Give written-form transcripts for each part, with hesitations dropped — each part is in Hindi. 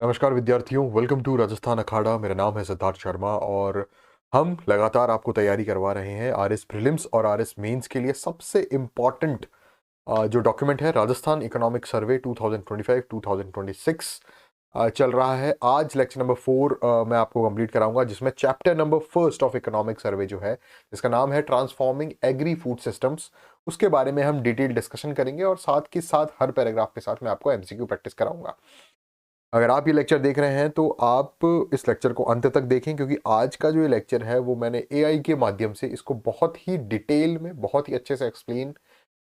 नमस्कार विद्यार्थियों, वेलकम टू राजस्थान अखाड़ा। मेरा नाम है सिद्धार्थ शर्मा और हम लगातार आपको तैयारी करवा रहे हैं आरएस प्रीलिम्स और आरएस मेंस के लिए। सबसे इम्पॉर्टेंट जो डॉक्यूमेंट है राजस्थान इकोनॉमिक सर्वे 2025-2026 चल रहा है। आज लेक्चर नंबर 4 मैं आपको कंप्लीट कराऊंगा, जिसमें chapter number first of economic survey जो है, जिसका नाम है ट्रांसफॉर्मिंग एग्री फूड सिस्टम्स, उसके बारे में हम डिटेल डिस्कशन करेंगे और साथ के साथ हर पैराग्राफ के साथ मैं आपको एमसीक्यू प्रैक्टिस कराऊंगा। अगर आप ये लेक्चर देख रहे हैं तो आप इस लेक्चर को अंत तक देखें, क्योंकि आज का जो ये लेक्चर है वो मैंने एआई के माध्यम से इसको बहुत ही डिटेल में बहुत ही अच्छे से एक्सप्लेन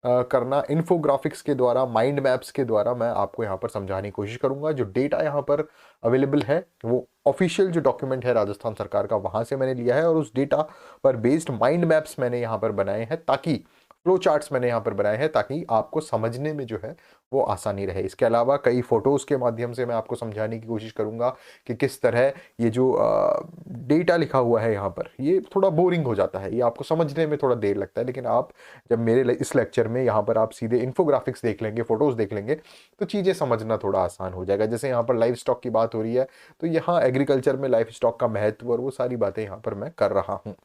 करना, इन्फोग्राफिक्स के द्वारा, माइंड मैप्स के द्वारा मैं आपको यहाँ पर समझाने की कोशिश करूंगा। जो डेटा यहाँ पर अवेलेबल है वो ऑफिशियल जो डॉक्यूमेंट है राजस्थान सरकार का, वहाँ से मैंने लिया है और उस डेटा पर बेस्ड माइंड मैप्स मैंने यहाँ पर बनाए हैं, ताकि फ्लो चार्ट्स मैंने यहाँ पर बनाए हैं ताकि आपको समझने में जो है वो आसानी रहे। इसके अलावा कई फोटोज़ के माध्यम से मैं आपको समझाने की कोशिश करूँगा कि किस तरह ये जो डेटा लिखा हुआ है यहाँ पर, ये थोड़ा बोरिंग हो जाता है, ये आपको समझने में थोड़ा देर लगता है, लेकिन आप जब इस लेक्चर में यहाँ पर आप सीधे इन्फोग्राफिक्स देख लेंगे, फोटोज़ देख लेंगे, तो चीज़ें समझना थोड़ा आसान हो जाएगा। जैसे यहाँ पर लाइफ स्टॉक की बात हो रही है, तो यहाँ एग्रीकल्चर में लाइफ स्टॉक का महत्व और वो सारी बातें यहाँ पर मैं कर रहा हूँ।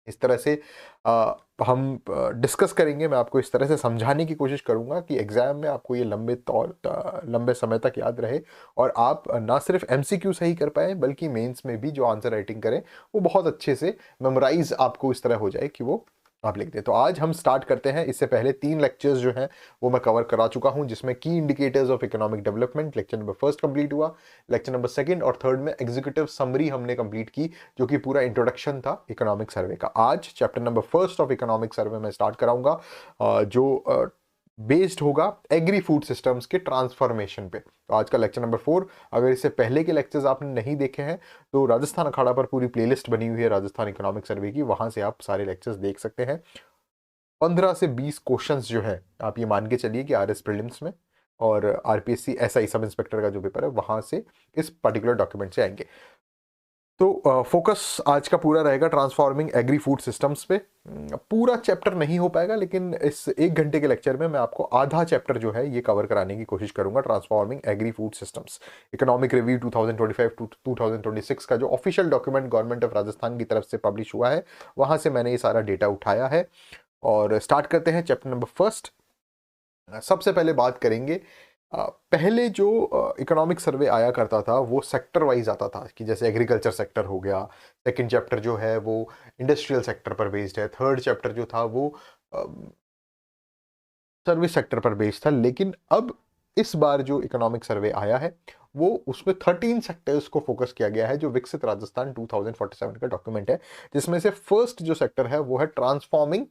इस तरह से हम डिस्कस करेंगे। मैं आपको इस तरह से समझाने की कोशिश करूंगा कि एग्जाम में आपको ये लंबे समय तक याद रहे और आप ना सिर्फ एमसीक्यू सही कर पाए, बल्कि मेंस में भी जो आंसर राइटिंग करें वो बहुत अच्छे से मेमोराइज आपको इस तरह हो जाए कि वो आप लिख दें। तो आज हम स्टार्ट करते हैं। इससे पहले 3 लेक्चर्स जो हैं वो मैं कवर करा चुका हूं, जिसमें की indicators of economic development lecture number first complete हुआ। लेक्चर नंबर सेकंड और थर्ड में एग्जीक्यूटिव समरी हमने कंप्लीट की, जो कि पूरा इंट्रोडक्शन था इकोनॉमिक सर्वे का। आज chapter number first of economic survey में स्टार्ट कराऊंगा, जो बेस्ड होगा एग्री फूड सिस्टम्स के ट्रांसफॉर्मेशन पे। तो आज का लेक्चर नंबर 4, अगर इससे पहले के लेक्चर्स आपने नहीं देखे हैं तो राजस्थान अखाड़ा पर पूरी प्लेलिस्ट बनी हुई है राजस्थान इकोनॉमिक सर्वे की, वहां से आप सारे लेक्चर्स देख सकते हैं। 15 से 20 क्वेश्चंस जो है, आप ये मान के चलिए कि आरएस प्रीलिम्स में और आरपीएससी एसआई सब इंस्पेक्टर का जो पेपर है वहां से इस पर्टिकुलर डॉक्यूमेंट से आएंगे। तो फोकस आज का पूरा रहेगा ट्रांसफॉर्मिंग एग्री फूड सिस्टम्स पे। पूरा चैप्टर नहीं हो पाएगा, लेकिन इस 1 घंटे के लेक्चर में मैं आपको आधा चैप्टर जो है ये कवर कराने की कोशिश करूंगा। Transforming agri food systems, economic review 2025 to 2026 का जो official document government of Rajasthan की तरफ से पब्लिश हुआ है, वहां से मैंने ये सारा डेटा उठाया है। और स्टार्ट करते हैं चैप्टर नंबर फर्स्ट। सबसे पहले बात करेंगे, पहले जो इकोनॉमिक सर्वे आया करता था वो सेक्टर वाइज आता था, कि जैसे एग्रीकल्चर सेक्टर हो गया। सेकंड चैप्टर जो है वो इंडस्ट्रियल सेक्टर पर बेस्ड है। थर्ड चैप्टर जो था वो सर्विस सेक्टर पर बेस्ड था। लेकिन अब इस बार जो इकोनॉमिक सर्वे आया है वो उसमें 13 सेक्टर्स को फोकस किया गया है, जो विकसित राजस्थान 2047 का डॉक्यूमेंट है, जिसमें से फर्स्ट जो सेक्टर है वो है ट्रांसफॉर्मिंग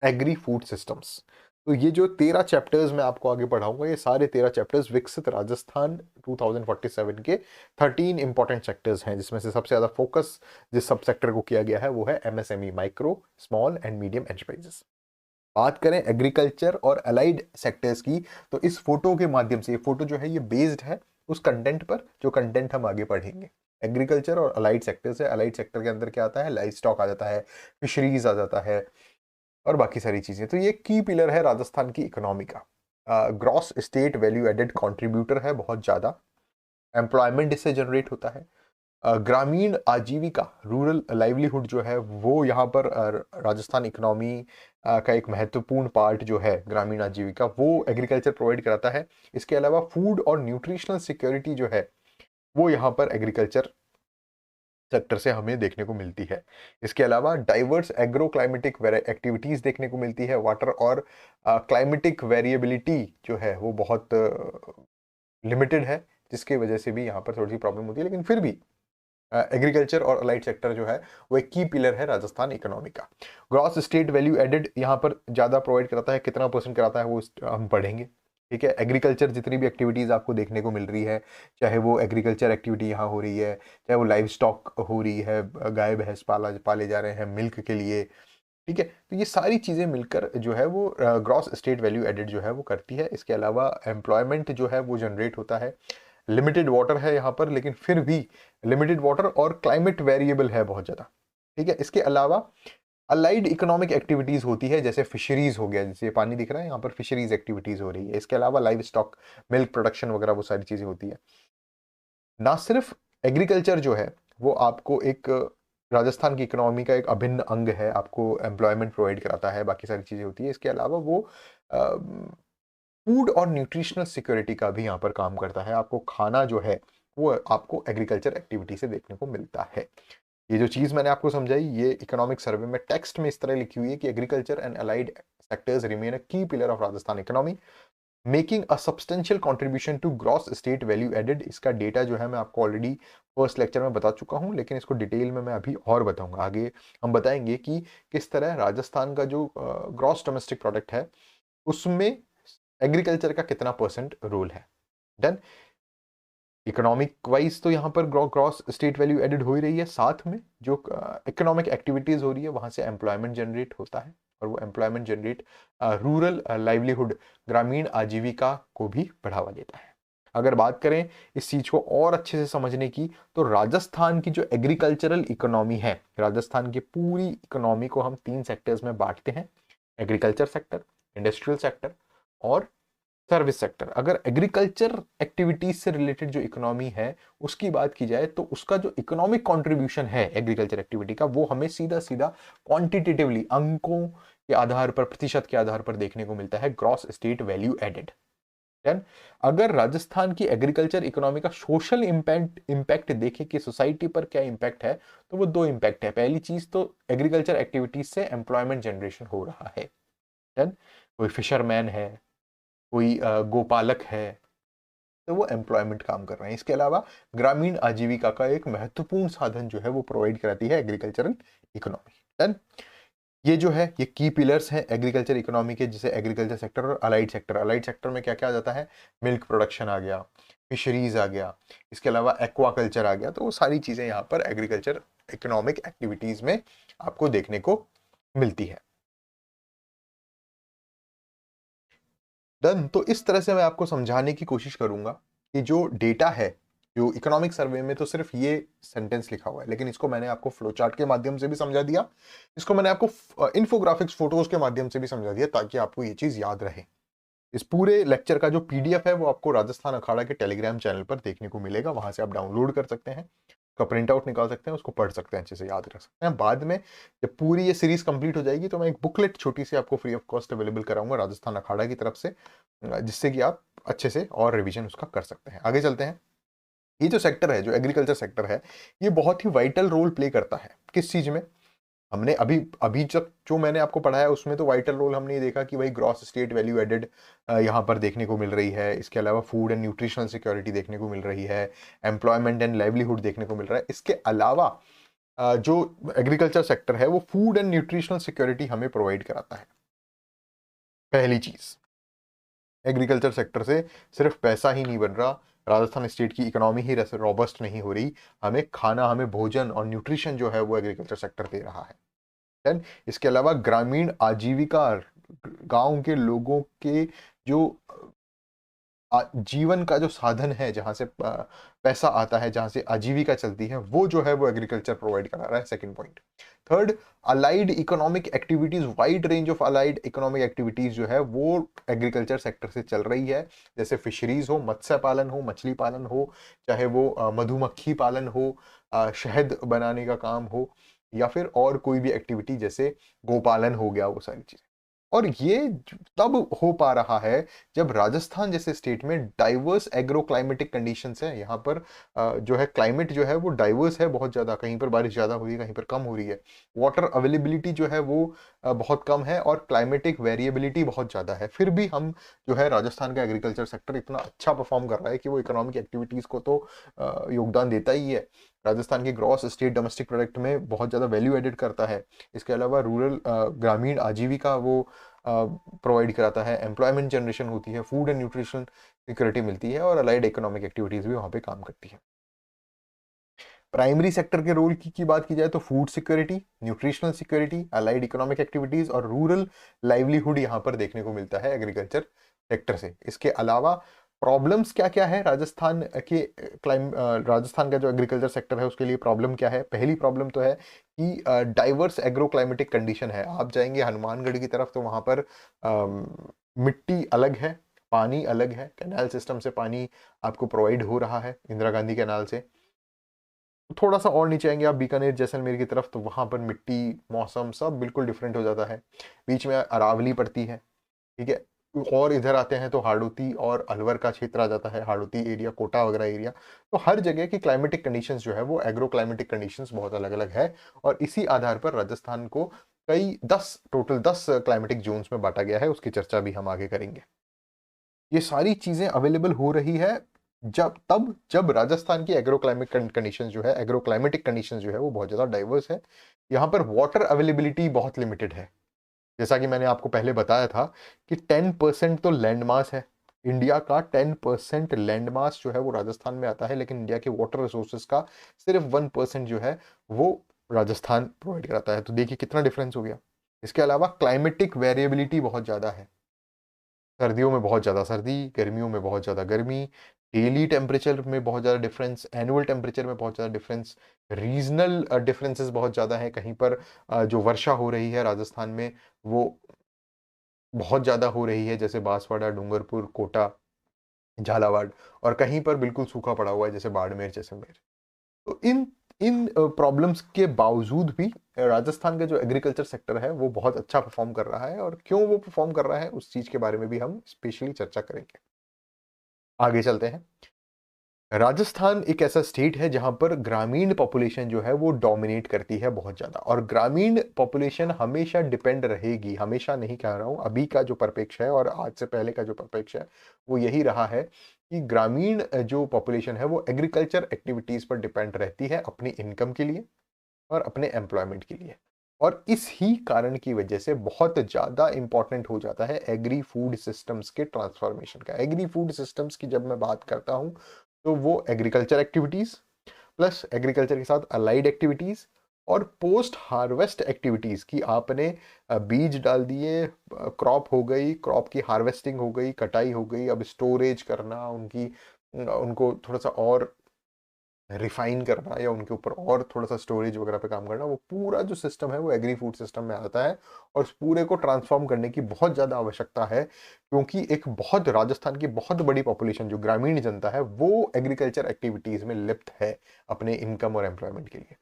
एग्री फूड सिस्टम्स। तो ये जो 13 चैप्टर्स मैं आपको आगे पढ़ाऊंगा, ये सारे 13 चैप्टर्स विकसित राजस्थान 2047 के 13 इंपॉर्टेंट सेक्टर्स हैं, जिसमें से सबसे ज्यादा फोकस जिस सब सेक्टर को किया गया है वो है MSME, micro small and medium enterprises. बात करें एग्रीकल्चर और अलाइड सेक्टर्स की, तो इस फोटो के माध्यम से, ये फोटो जो है ये बेस्ड है उस कंटेंट पर जो कंटेंट हम आगे पढ़ेंगे। एग्रीकल्चर और अलाइड सेक्टर्स है। अलाइड सेक्टर के अंदर क्या आता है, लाइव स्टॉक आ जाता है, फिशरीज आ जाता है और बाकी सारी चीजें। तो ये की पिलर है राजस्थान की इकोनॉमी का। Gross state value added contributor है बहुत ज्यादा। एम्प्लॉयमेंट इससे जनरेट होता है। ग्रामीण आजीविका, रूरल लाइवलीहुड जो है वो यहाँ पर राजस्थान इकोनॉमी का एक महत्वपूर्ण पार्ट जो है ग्रामीण आजीविका, वो एग्रीकल्चर प्रोवाइड कराता है। इसके अलावा फूड और न्यूट्रिशनल सिक्योरिटी जो है वो यहाँ पर एग्रीकल्चर सेक्टर से हमें देखने को मिलती है। इसके अलावा डाइवर्स एग्रो क्लाइमेटिक एक्टिविटीज देखने को मिलती है। वाटर और क्लाइमेटिक वेरिएबिलिटी जो है वो बहुत लिमिटेड है, जिसकी वजह से भी यहाँ पर थोड़ी सी प्रॉब्लम होती है, लेकिन फिर भी एग्रीकल्चर और अलाइड सेक्टर जो है वो एक की पिलर है राजस्थान इकोनॉमी का। ग्रॉस स्टेट वैल्यू एडेड यहाँ पर ज्यादा प्रोवाइड कराता है, कितना परसेंट कराता है वो हम पढ़ेंगे। ठीक है, एग्रीकल्चर जितनी भी एक्टिविटीज आपको देखने को मिल रही है, चाहे वो एग्रीकल्चर एक्टिविटी यहाँ हो रही है, चाहे वो लाइव स्टॉक हो रही है, गाय भैंस पाले जा रहे हैं मिल्क के लिए, ठीक है, तो ये सारी चीजें मिलकर जो है वो ग्रॉस स्टेट वैल्यू एडेड जो है वो करती है। इसके अलावा एम्प्लॉयमेंट जो है वो जनरेट होता है। लिमिटेड वाटर है यहाँ पर, लेकिन फिर भी लिमिटेड वाटर और क्लाइमेट वेरिएबल है बहुत ज़्यादा। ठीक है, इसके अलावा अलाइड इकोनॉमिक एक्टिविटीज़ होती है, जैसे फिशरीज हो गया, जैसे ये पानी दिख रहा है यहाँ पर फिशरीज एक्टिविटीज़ हो रही है। इसके अलावा लाइव स्टॉक, मिल्क प्रोडक्शन वगैरह वो सारी चीज़ें होती है। ना सिर्फ एग्रीकल्चर जो है वो आपको एक राजस्थान की इकोनॉमी का एक अभिन्न अंग है, आपको एम्प्लॉयमेंट प्रोवाइड कराता है, बाकी सारी चीज़ें होती है। इसके अलावा वो फूड और न्यूट्रिशनल सिक्योरिटी का भी यहाँ पर काम करता है। आपको खाना जो है वो आपको एग्रीकल्चर एक्टिविटी से देखने को मिलता है। ये जो चीज़ मैंने आपको समझाई, ये इकोनॉमिक सर्वे में टेक्स्ट में इस तरह लिखी हुई है कि agriculture and allied sectors remain a key pillar of Rajasthan economy, making a substantial contribution to gross state value added. इसका डेटा जो है मैं आपको ऑलरेडी फर्स्ट लेक्चर में बता चुका हूं, लेकिन इसको डिटेल में मैं अभी और बताऊंगा। आगे हम बताएंगे कि किस तरह राजस्थान का जो ग्रॉस डोमेस्टिक प्रोडक्ट है उसमें एग्रीकल्चर का कितना परसेंट रोल है। डन। इकोनॉमिक वाइज तो यहाँ पर ग्रॉस स्टेट वैल्यू एडेड हो ही रही है, साथ में जो इकोनॉमिक एक्टिविटीज हो रही है वहां से एम्प्लॉयमेंट जनरेट होता है, और वो एम्प्लॉयमेंट जनरेट रूरल लाइवलीहुड, ग्रामीण आजीविका को भी बढ़ावा देता है। अगर बात करें इस चीज को और अच्छे से समझने की, तो राजस्थान की जो एग्रीकल्चरल इकोनॉमी है, राजस्थान की पूरी इकोनॉमी को हम 3 सेक्टर्स में बांटते हैं: एग्रीकल्चर सेक्टर, इंडस्ट्रियल सेक्टर और सर्विस सेक्टर। अगर एग्रीकल्चर एक्टिविटीज से रिलेटेड जो इकोनॉमी है उसकी बात की जाए, तो उसका जो इकोनॉमिक कंट्रीब्यूशन है एग्रीकल्चर एक्टिविटी का, वो हमें सीधा सीधा क्वांटिटेटिवली अंकों के आधार पर, प्रतिशत के आधार पर देखने को मिलता है, ग्रॉस स्टेट वैल्यू एडेड। अगर राजस्थान की एग्रीकल्चर इकोनॉमी का सोशल इंपैक्ट देखें कि सोसाइटी पर क्या इंपैक्ट है, तो वो 2 इंपैक्ट है। पहली चीज तो एग्रीकल्चर एक्टिविटीज से एम्प्लॉयमेंट जनरेशन हो रहा है। कोई फिशरमैन है, कोई गोपालक है, तो वो एम्प्लॉयमेंट काम कर रहे हैं। इसके अलावा ग्रामीण आजीविका का एक महत्वपूर्ण साधन जो है वो प्रोवाइड कराती है एग्रीकल्चरल इकोनॉमी। डन। ये जो है ये की पिलर्स हैं एग्रीकल्चर इकोनॉमी के, जिसे एग्रीकल्चर सेक्टर और अलाइड सेक्टर। अलाइड सेक्टर में क्या क्या आ जाता है? मिल्क प्रोडक्शन आ गया, फिशरीज आ गया, इसके अलावा एक्वाकल्चर आ गया। तो वो सारी चीजें यहाँ पर एग्रीकल्चर इकोनॉमिक एक्टिविटीज में आपको देखने को मिलती है। डन। तो इस तरह से मैं आपको समझाने की कोशिश करूंगा कि जो डेटा है, जो इकोनॉमिक सर्वे में तो सिर्फ ये सेंटेंस लिखा हुआ है, लेकिन इसको मैंने आपको फ्लो चार्ट के माध्यम से भी समझा दिया, इसको मैंने आपको इन्फोग्राफिक्स फोटोज के माध्यम से भी समझा दिया, ताकि आपको ये चीज याद रहे। इस पूरे लेक्चर का जो पीडीएफ है वो आपको राजस्थान अखाड़ा के टेलीग्राम चैनल पर देखने को मिलेगा, वहां से आप डाउनलोड कर सकते हैं, उसका प्रिंट आउट निकाल सकते हैं, उसको पढ़ सकते हैं, अच्छे से याद रख सकते हैं। बाद में जब पूरी ये सीरीज कंप्लीट हो जाएगी तो मैं एक बुकलेट छोटी सी आपको फ्री ऑफ कॉस्ट अवेलेबल कराऊंगा राजस्थान अखाड़ा की तरफ से, जिससे कि आप अच्छे से और रिवीजन उसका कर सकते हैं। आगे चलते हैं। ये जो सेक्टर है, जो एग्रीकल्चर सेक्टर है, ये बहुत ही वाइटल रोल प्ले करता है। किस चीज में? हमने अभी अभी तक जो मैंने आपको पढ़ाया उसमें तो वाइटल रोल हमने ये देखा कि भाई ग्रॉस स्टेट वैल्यू एडेड यहाँ पर देखने को मिल रही है, इसके अलावा फूड एंड न्यूट्रिशनल सिक्योरिटी देखने को मिल रही है, एम्प्लॉयमेंट एंड लाइवलीहुड देखने को मिल रहा है। इसके अलावा जो एग्रीकल्चर सेक्टर है वो फूड एंड न्यूट्रिशनल सिक्योरिटी हमें प्रोवाइड कराता है। पहली चीज, एग्रीकल्चर सेक्टर से सिर्फ पैसा ही नहीं बन रहा, राजस्थान स्टेट की इकोनॉमी ही रोबस्ट नहीं हो रही, हमें खाना, हमें भोजन और न्यूट्रिशन जो है वो एग्रीकल्चर सेक्टर दे रहा है। देन इसके अलावा ग्रामीण आजीविका, गांव के लोगों के जो जीवन का जो साधन है, जहां से पैसा आता है, जहां से आजीविका चलती है, वो जो है वो एग्रीकल्चर प्रोवाइड करा रहा है। Second point. Third, allied economic activities, wide range of allied economic activities जो है वो एग्रीकल्चर सेक्टर से चल रही है, जैसे फिशरीज हो, मत्स्य पालन हो, मछली पालन हो, चाहे वो मधुमक्खी पालन हो, शहद बनाने का काम हो, या फिर और कोई भी एक्टिविटी जैसे गोपालन हो गया, वो सारी चीजें। और ये तब हो पा रहा है जब राजस्थान जैसे स्टेट में डाइवर्स एग्रो क्लाइमेटिक कंडीशंस है। यहाँ पर जो है क्लाइमेट जो है वो डाइवर्स है बहुत ज़्यादा, कहीं पर बारिश ज़्यादा हो रही है, कहीं पर कम हो रही है, वाटर अवेलेबिलिटी जो है वो बहुत कम है, और क्लाइमेटिक वेरिएबिलिटी बहुत ज़्यादा है। फिर भी हम जो है राजस्थान का एग्रीकल्चर सेक्टर इतना अच्छा परफॉर्म कर रहा है कि वो इकोनॉमिक एक्टिविटीज़ को तो योगदान देता ही है, राजस्थान के ग्रॉस स्टेट डोमेस्टिक प्रोडक्ट में बहुत ज़्यादा वैल्यू एडेड करता है। इसके अलावा रूरल ग्रामीण आजीविका वो प्रोवाइड कराता है, एम्प्लॉयमेंट जनरेशन होती है, फूड एंड न्यूट्रिशन सिक्योरिटी मिलती है, और अलाइड इकोनॉमिक एक्टिविटीज भी वहाँ पे काम करती है। प्राइमरी सेक्टर के रोल की बात की जाए तो food security, nutritional security, allied economic activities और रूरल लाइवलीहुड यहाँ पर देखने को मिलता है एग्रीकल्चर सेक्टर से। इसके अलावा प्रॉब्लम्स क्या क्या है राजस्थान के राजस्थान का जो एग्रीकल्चर सेक्टर है उसके लिए प्रॉब्लम क्या है? पहली प्रॉब्लम तो है कि डाइवर्स एग्रो क्लाइमेटिक कंडीशन है। आप जाएंगे हनुमानगढ़ की तरफ तो वहां पर मिट्टी अलग है, पानी अलग है, कैनाल सिस्टम से पानी आपको प्रोवाइड हो रहा है इंदिरा गांधी कैनाल से। थोड़ा सा और नीचे आएंगे आप बीकानेर जैसलमेर की तरफ, तो वहां पर मिट्टी, मौसम सब बिल्कुल डिफरेंट हो जाता है। बीच में अरावली पड़ती है, ठीक है। और इधर आते हैं तो हाड़ौती और अलवर का क्षेत्र आ जाता है, हाड़ौती एरिया, कोटा वगैरह एरिया। तो हर जगह की क्लाइमेटिक कंडीशंस जो है वो एग्रो क्लाइमेटिक कंडीशंस बहुत अलग अलग है, और इसी आधार पर राजस्थान को कई 10 टोटल 10 क्लाइमेटिक जोन्स में बांटा गया है, उसकी चर्चा भी हम आगे करेंगे। ये सारी चीजें अवेलेबल हो रही है जब राजस्थान की एग्रो क्लाइमेटिक कंडीशन जो है, एग्रो क्लाइमेटिक कंडीशन जो है वो बहुत ज्यादा डाइवर्स है। यहाँ पर वाटर अवेलेबिलिटी बहुत लिमिटेड है। जैसा कि मैंने आपको पहले बताया था कि 10% तो लैंड मास है इंडिया का, 10% लैंड मास जो है वो राजस्थान में आता है, लेकिन इंडिया के वाटर रिसोर्सेज का सिर्फ 1% जो है वो राजस्थान प्रोवाइड कराता है। तो देखिए कितना डिफरेंस हो गया। इसके अलावा क्लाइमेटिक वेरिएबिलिटी बहुत ज्यादा है। सर्दियों में बहुत ज़्यादा सर्दी, गर्मियों में बहुत ज़्यादा गर्मी, डेली टेम्परेचर में बहुत ज़्यादा डिफरेंस, एनुअल टेम्परेचर में बहुत ज़्यादा डिफरेंस, रीजनल डिफरेंसेस बहुत ज़्यादा है। कहीं पर जो वर्षा हो रही है राजस्थान में वो बहुत ज़्यादा हो रही है, जैसे बांसवाड़ा, डूंगरपुर, कोटा, झालावाड़, और कहीं पर बिल्कुल सूखा पड़ा हुआ है जैसे बाड़मेर, जैसलमेर। तो इन इन प्रॉब्लम्स के बावजूद भी राजस्थान का जो एग्रीकल्चर सेक्टर है वो बहुत अच्छा परफॉर्म कर रहा है, और क्यों वो परफॉर्म कर रहा है उस चीज के बारे में भी हम स्पेशली चर्चा करेंगे। आगे चलते हैं। राजस्थान एक ऐसा स्टेट है जहां पर ग्रामीण पॉपुलेशन जो है वो डोमिनेट करती है बहुत ज्यादा, और ग्रामीण पॉपुलेशन हमेशा डिपेंड रहेगी, हमेशा नहीं कह रहा हूं, अभी का जो परिप्रेक्ष्य है और आज से पहले का जो परिप्रेक्ष्य है वो यही रहा है कि ग्रामीण जो पॉपुलेशन है वो एग्रीकल्चर एक्टिविटीज पर डिपेंड रहती है अपनी इनकम के लिए और अपने एम्प्लॉयमेंट के लिए। और इस ही कारण की वजह से बहुत ज्यादा इंपॉर्टेंट हो जाता है एग्री फूड सिस्टम्स के ट्रांसफॉर्मेशन का। एग्री फूड सिस्टम्स की जब मैं बात करता हूं तो वो एग्रीकल्चर एक्टिविटीज प्लस एग्रीकल्चर के साथ अलाइड एक्टिविटीज और पोस्ट हार्वेस्ट एक्टिविटीज की, आपने बीज डाल दिए, क्रॉप हो गई, क्रॉप की हार्वेस्टिंग हो गई, कटाई हो गई, अब स्टोरेज करना, उनको थोड़ा सा और रिफाइन करना या उनके ऊपर और थोड़ा सा स्टोरेज वगैरह पे काम करना, वो पूरा जो सिस्टम है वो एग्री फूड सिस्टम में आता है। और उस पूरे को ट्रांसफॉर्म करने की बहुत ज़्यादा आवश्यकता है, क्योंकि एक बहुत राजस्थान की बहुत बड़ी पॉपुलेशन जो ग्रामीण जनता है वो एग्रीकल्चर एक्टिविटीज में लिप्त है अपने इनकम और एम्प्लॉयमेंट के लिए।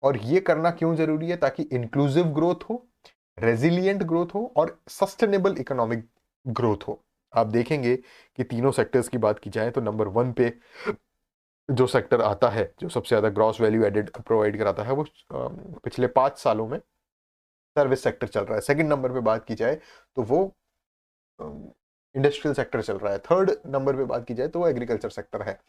और ये करना क्यों जरूरी है? ताकि इंक्लूसिव ग्रोथ हो, रेजिलियंट ग्रोथ हो और सस्टेनेबल इकोनॉमिक ग्रोथ हो। आप देखेंगे कि तीनों सेक्टर्स की बात की जाए तो नंबर 1 पे जो सेक्टर आता है जो सबसे ज्यादा ग्रॉस वैल्यू एडेड प्रोवाइड कराता है वो पिछले 5 सालों में सर्विस सेक्टर चल रहा है। सेकंड नंबर पे बात की जाए तो वो इंडस्ट्रियल सेक्टर चल रहा है। थर्ड नंबर पे बात की जाए तो वो एग्रीकल्चर सेक्टर है,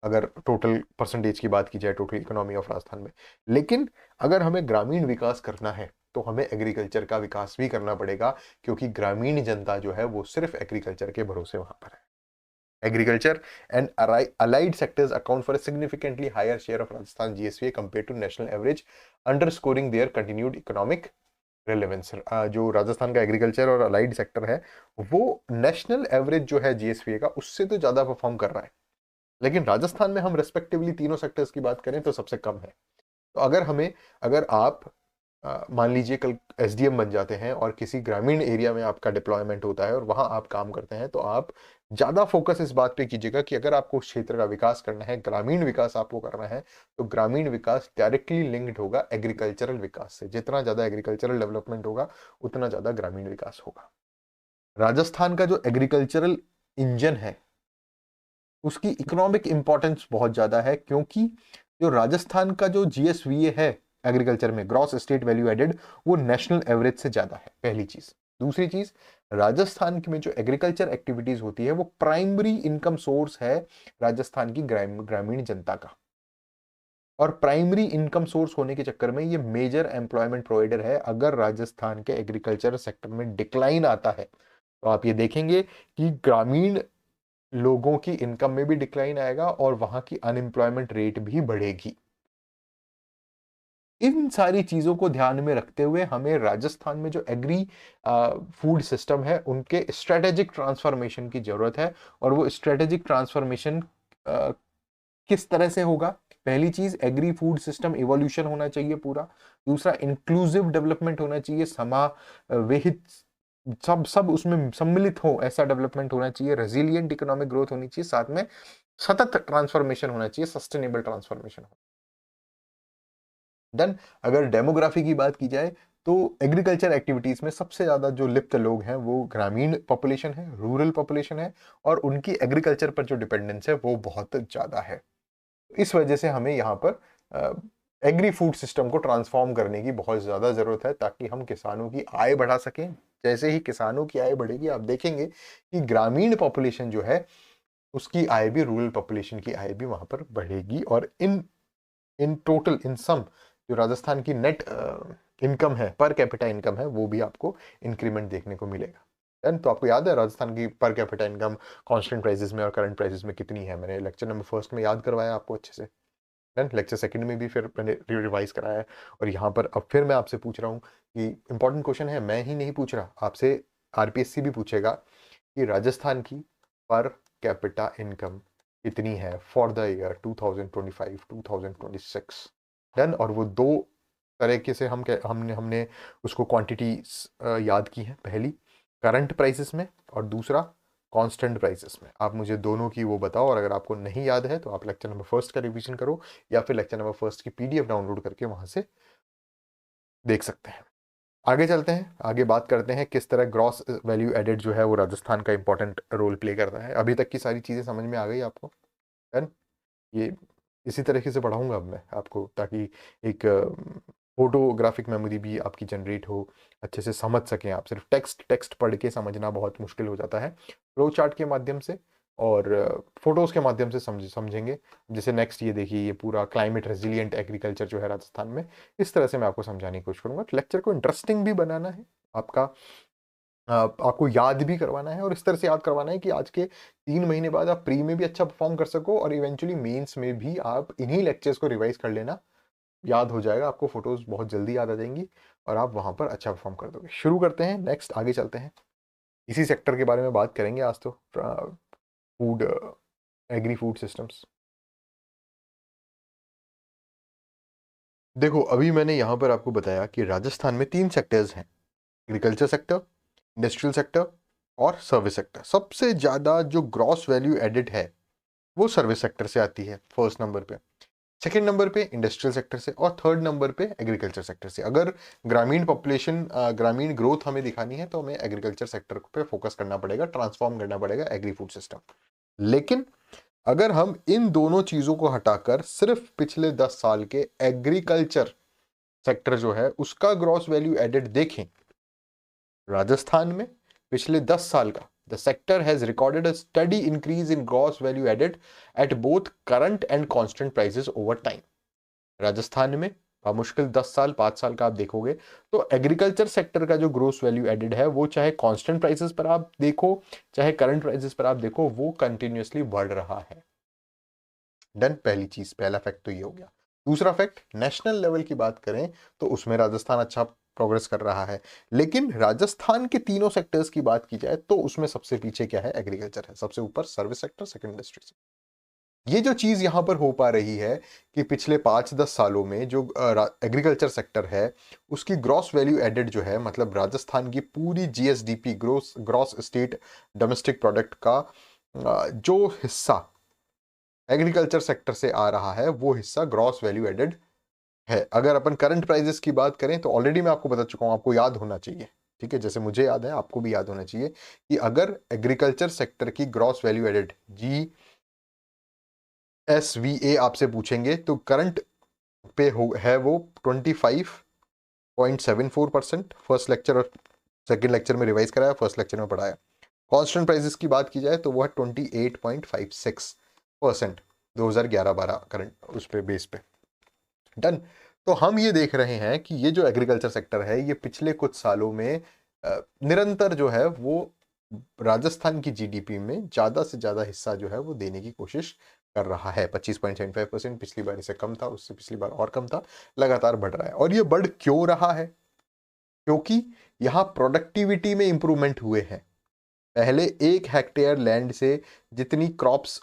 अगर टोटल परसेंटेज की बात की जाए टोटल इकोनॉमी ऑफ राजस्थान में। लेकिन अगर हमें ग्रामीण विकास करना है तो हमें एग्रीकल्चर का विकास भी करना पड़ेगा, क्योंकि ग्रामीण जनता जो है वो सिर्फ एग्रीकल्चर के भरोसे वहां पर है। Agriculture and allied sectors account for a significantly higher share of Rajasthan GSVA compared to national average, underscoring their continued economic relevance। जो राजस्थान का एग्रीकल्चर और अलाइड सेक्टर है वो नेशनल एवरेज जो है जीएसवीए का उससे तो ज्यादा परफॉर्म कर रहा है, लेकिन राजस्थान में हम रेस्पेक्टिवली तीनों सेक्टर्स की बात करें तो सबसे कम है। तो अगर आप मान लीजिए कल एसडीएम बन जाते हैं और किसी ग्रामीण एरिया में आपका डिप्लॉयमेंट होता है और वहां आप काम करते हैं, तो आप ज्यादा फोकस इस बात पे कीजिएगा कि अगर आपको उस क्षेत्र का विकास करना है, ग्रामीण विकास आपको करना है, तो ग्रामीण विकास डायरेक्टली लिंक्ड होगा एग्रीकल्चरल विकास से। जितना ज्यादा एग्रीकल्चरल डेवलपमेंट होगा उतना ज्यादा ग्रामीण विकास होगा। राजस्थान का जो एग्रीकल्चरल इंजन है उसकी इकोनॉमिक इंपॉर्टेंस बहुत ज्यादा है, क्योंकि जो राजस्थान का जो जीएसवीए है एग्रीकल्चर में, ग्रॉस स्टेट वैल्यू एडेड, वो नेशनल एवरेज से ज्यादा है, पहली चीज। दूसरी चीज, राजस्थान में जो एग्रीकल्चर एक्टिविटीज होती है वो प्राइमरी इनकम सोर्स है राजस्थान की ग्रामीण जनता का। और प्राइमरी इनकम सोर्स होने के चक्कर में ये मेजर एम्प्लॉयमेंट प्रोवाइडर है। अगर राजस्थान के एग्रीकल्चर सेक्टर में डिक्लाइन आता है तो आप ये देखेंगे कि ग्रामीण लोगों की इनकम में भी डिक्लाइन आएगा और वहां की अनएम्प्लॉयमेंट रेट भी बढ़ेगी। इन सारी चीजों को ध्यान में रखते हुए हमें राजस्थान में जो एग्री फूड सिस्टम है उनके स्ट्रेटेजिक ट्रांसफॉर्मेशन की जरूरत है। और वो स्ट्रेटेजिक ट्रांसफॉर्मेशन किस तरह से होगा? पहली चीज, एग्री फूड सिस्टम इवोल्यूशन होना चाहिए पूरा। दूसरा, इंक्लूसिव डेवलपमेंट होना चाहिए, समावेहित सब सब उसमें सम्मिलित हो, ऐसा डेवलपमेंट होना चाहिए, रेजिलिएंट इकोनॉमिक ग्रोथ होनी चाहिए, साथ में सतत ट्रांसफॉर्मेशन होना चाहिए, सस्टेनेबल ट्रांसफॉर्मेशन। देन अगर डेमोग्राफी की बात की जाए तो एग्रीकल्चर एक्टिविटीज में सबसे ज्यादा जो लिप्त लोग हैं वो ग्रामीण पॉपुलेशन है, रूरल पॉपुलेशन है, और उनकी एग्रीकल्चर पर जो डिपेंडेंस है वो बहुत ज्यादा है। इस वजह से हमें यहाँ पर एग्री फूड सिस्टम को ट्रांसफॉर्म करने की बहुत ज्यादा जरूरत है, ताकि हम किसानों की आय बढ़ा सकें। जैसे ही किसानों की आय बढ़ेगी, आप देखेंगे कि ग्रामीण पॉपुलेशन जो है उसकी आय भी, रूरल पॉपुलेशन की आय भी वहां पर बढ़ेगी, और इन इन टोटल, इन सम, जो राजस्थान की नेट इनकम है, पर कैपिटा इनकम है, वो भी आपको इंक्रीमेंट देखने को मिलेगा। तो आपको याद है राजस्थान की per capita income constant prices में और करंट प्राइसेस में कितनी है? मैंने लेक्चर नंबर फर्स्ट में याद करवाया आपको अच्छे से, देन लेक्चर सेकंड में भी फिर मैंने रिवाइज कराया है। और यहाँ पर अब फिर मैं आपसे पूछ रहा हूँ कि इंपॉर्टेंट क्वेश्चन है, मैं ही नहीं पूछ रहा, आपसे आरपीएससी भी पूछेगा कि राजस्थान की पर कैपिटा इनकम कितनी है फॉर द ईयर 2025-2026। डन। और वो दो तरीके से हमने हमने उसको क्वांटिटी याद की है, पहली करंट प्राइसेस में और दूसरा कांस्टेंट प्राइसेस में। आप मुझे दोनों की वो बताओ, और अगर आपको नहीं याद है तो आप लेक्चर नंबर फर्स्ट का रिवीजन करो, या फिर लेक्चर नंबर फर्स्ट की पीडीएफ डाउनलोड करके वहां से देख सकते हैं। आगे चलते हैं, आगे बात करते हैं किस तरह ग्रॉस वैल्यू एडेड जो है वो राजस्थान का इंपॉर्टेंट रोल प्ले करता है। अभी तक की सारी चीज़ें समझ में आ गई आपको? डन। ये इसी तरीके से पढ़ाऊंगा अब मैं आपको, ताकि एक फोटोग्राफिक मेमोरी भी आपकी जनरेट हो, अच्छे से समझ सकें आप। सिर्फ टेक्स्ट टेक्स्ट पढ़ के समझना बहुत मुश्किल हो जाता है, फ्लो चार्ट के माध्यम से और फोटोज के माध्यम से समझेंगे। जैसे नेक्स्ट ये देखिए, ये पूरा क्लाइमेट रेजिलिएंट एग्रीकल्चर जो है राजस्थान में, इस तरह से मैं आपको समझाने की कोशिश करूंगा। लेक्चर को इंटरेस्टिंग भी बनाना है, आपका आपको याद भी करवाना है, और इस तरह से याद करवाना है कि आज के 3 महीने बाद आप प्री में भी अच्छा परफॉर्म कर सको, और इवेंचुअली मेंस में भी आप इन्हीं लेक्चर्स को रिवाइज कर लेना, याद हो जाएगा आपको, फोटोज बहुत जल्दी याद आ जाएंगी और आप वहां पर अच्छा परफॉर्म कर दोगे। शुरू करते हैं, नेक्स्ट आगे चलते हैं, इसी सेक्टर के बारे में बात करेंगे आज तो, फूड, एग्री फूड सिस्टम्स। देखो, अभी मैंने यहाँ पर आपको बताया कि राजस्थान में 3 सेक्टर्स हैं, एग्रीकल्चर सेक्टर, इंडस्ट्रियल सेक्टर और सर्विस सेक्टर। सबसे ज़्यादा जो ग्रॉस वैल्यू एडिड है वो सर्विस सेक्टर से आती है फर्स्ट नंबर पे, सेकंड नंबर पे इंडस्ट्रियल सेक्टर से, और थर्ड नंबर पे एग्रीकल्चर सेक्टर से। अगर ग्रामीण पॉपुलेशन, ग्रामीण ग्रोथ हमें दिखानी है तो हमें एग्रीकल्चर सेक्टर पे फोकस करना पड़ेगा, ट्रांसफॉर्म करना पड़ेगा एग्री फूड सिस्टम। लेकिन अगर हम इन दोनों चीजों को हटाकर सिर्फ पिछले 10 साल के एग्रीकल्चर सेक्टर जो है उसका ग्रॉस वैल्यू एडेड देखें, राजस्थान में पिछले 10 साल का the sector has recorded a steady increase in gross value added at both current and constant prices over time। Rajasthan में मुश्किल 10 साल, 5 साल का आप देखोगे तो एग्रीकल्चर सेक्टर का जो ग्रोस वैल्यू एडेड है वो चाहे कांस्टेंट प्राइसेस पर आप देखो चाहे करंट प्राइसेस पर आप देखो, वो कंटिन्यूअसली बढ़ रहा है। डन। पहली चीज, पहला फैक्ट तो ये हो गया। दूसरा फैक्ट, नेशनल लेवल की बात करें तो उसमें राजस्थान अच्छा प्रोग्रेस कर रहा है, लेकिन राजस्थान के तीनों सेक्टर्स की बात की जाए तो उसमें सबसे पीछे क्या है? एग्रीकल्चर है। सबसे ऊपर service sector, second industry sector. ये जो चीज यहां पर हो पा रही है कि पिछले 5-10 सालों में जो एग्रीकल्चर सेक्टर है उसकी ग्रॉस वैल्यू एडेड जो है, मतलब राजस्थान की पूरी GSDP, gross gross state domestic product का जो हिस्सा एग्रीकल्चर सेक्टर से आ रहा है वो हिस्सा ग्रॉस वैल्यू एडेड है। अगर अपन करंट प्राइजेस की बात करें तो ऑलरेडी मैं आपको बता चुका हूं, आपको याद होना चाहिए, ठीक है, जैसे मुझे याद है आपको भी याद होना चाहिए कि अगर एग्रीकल्चर सेक्टर की ग्रॉस वैल्यू एडेड GSVA आपसे पूछेंगे तो करंट पे है वो 25.74%। फर्स्ट लेक्चर और सेकेंड लेक्चर में रिवाइज कराया, फर्स्ट लेक्चर में पढ़ाया। कांस्टेंट प्राइसेस की बात की जाए तो वो है 28.56% 2011-12 करंट उस पे बेस पे। डन। तो हम ये देख रहे हैं कि ये जो एग्रीकल्चर सेक्टर है ये पिछले कुछ सालों में निरंतर जो है वो राजस्थान की जीडीपी में ज्यादा से ज्यादा हिस्सा जो है वो देने की कोशिश कर रहा है। 25.75%, पिछली बार इसे कम था, उससे पिछली बार और कम था, लगातार बढ़ रहा है। और ये बढ़ क्यों रहा है? क्योंकि यहाँ प्रोडक्टिविटी में इंप्रूवमेंट हुए हैं। पहले 1 हेक्टेयर लैंड से जितनी क्रॉप्स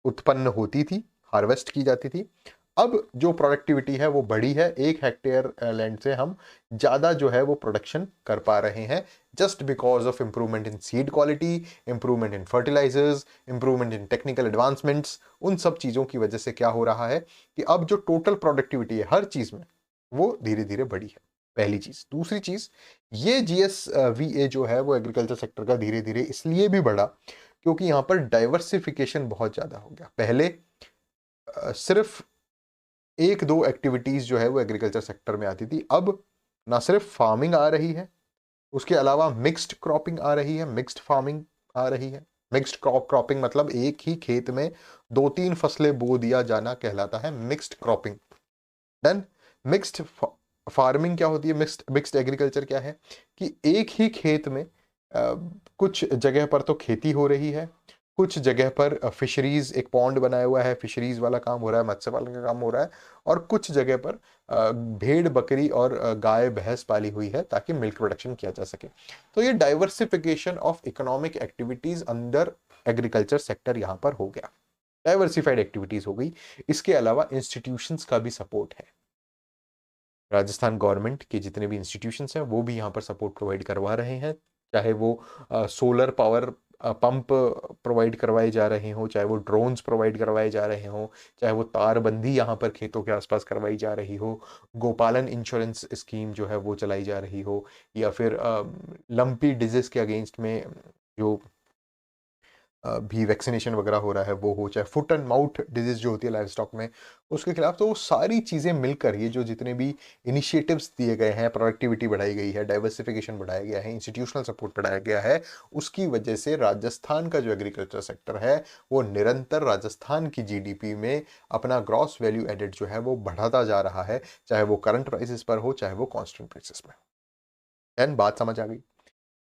उत्पन्न होती थी, हार्वेस्ट की जाती थी, अब जो प्रोडक्टिविटी है वो बढ़ी है, 1 हेक्टेयर लैंड से हम ज़्यादा जो है वो प्रोडक्शन कर पा रहे हैं, just because of improvement in seed quality, improvement in fertilisers, improvement in technical advancements. उन सब चीज़ों की वजह से क्या हो रहा है कि अब जो टोटल प्रोडक्टिविटी है हर चीज़ में वो धीरे धीरे बढ़ी है, पहली चीज़। दूसरी चीज़, ये GSVA जो है वो एग्रीकल्चर सेक्टर का धीरे धीरे इसलिए भी बढ़ा क्योंकि यहाँ पर डाइवर्सिफिकेशन बहुत ज़्यादा हो गया। पहले सिर्फ 1-2 एक्टिविटीज जो है वो एग्रीकल्चर सेक्टर में आती थी, अब ना सिर्फ फार्मिंग आ रही है, उसके अलावा मिक्स्ड क्रॉपिंग आ रही है, मिक्स्ड फार्मिंग आ रही है। मिक्स्ड क्रॉपिंग मतलब एक ही खेत में 2-3 फसलें बो दिया जाना कहलाता है mixed cropping. Then mixed farming क्या होती है, मिक्स्ड एग्रीकल्चर क्या है कि एक ही खेत में कुछ जगह पर तो खेती हो रही है, कुछ जगह पर फिशरीज, एक पॉन्ड बनाया हुआ है, फिशरीज वाला काम हो रहा है, मत्स्य पालन का काम हो रहा है, और कुछ जगह पर भेड़ बकरी और गाय भैंस पाली हुई है ताकि मिल्क प्रोडक्शन किया जा सके। तो ये diversification of economic activities under agriculture sector यहाँ पर हो गया, डाइवर्सिफाइड एक्टिविटीज हो गई। इसके अलावा इंस्टीट्यूशंस का भी सपोर्ट है, राजस्थान गवर्नमेंट के जितने भी इंस्टीट्यूशंस हैं वो भी यहाँ पर सपोर्ट प्रोवाइड करवा रहे हैं, चाहे वो सोलर पावर पंप प्रोवाइड करवाए जा रहे हों, चाहे वो ड्रोन्स प्रोवाइड करवाए जा रहे हों, चाहे वो तारबंदी यहाँ पर खेतों के आसपास करवाई जा रही हो, गोपालन इंश्योरेंस स्कीम जो है वो चलाई जा रही हो, या फिर लंपी डिजीज के अगेंस्ट में जो भी वैक्सीनेशन वगैरह हो रहा है वो हो, चाहे फुट एंड माउथ डिजीज जो होती है लाइव स्टॉक में उसके खिलाफ। तो वो सारी चीज़ें मिलकर ये जो जितने भी इनिशिएटिव्स दिए गए हैं, प्रोडक्टिविटी बढ़ाई गई है, डाइवर्सिफिकेशन बढ़ाया गया है, इंस्टीट्यूशनल सपोर्ट बढ़ाया गया है, उसकी वजह से राजस्थान का जो एग्रीकल्चर सेक्टर है वो निरंतर राजस्थान की GDP में अपना ग्रॉस वैल्यू एडेड जो है वो बढ़ाता जा रहा है, चाहे वो करंट प्राइसेस पर हो चाहे वो कॉन्स्टेंट प्राइसेस में। एंड बात समझ आ गई।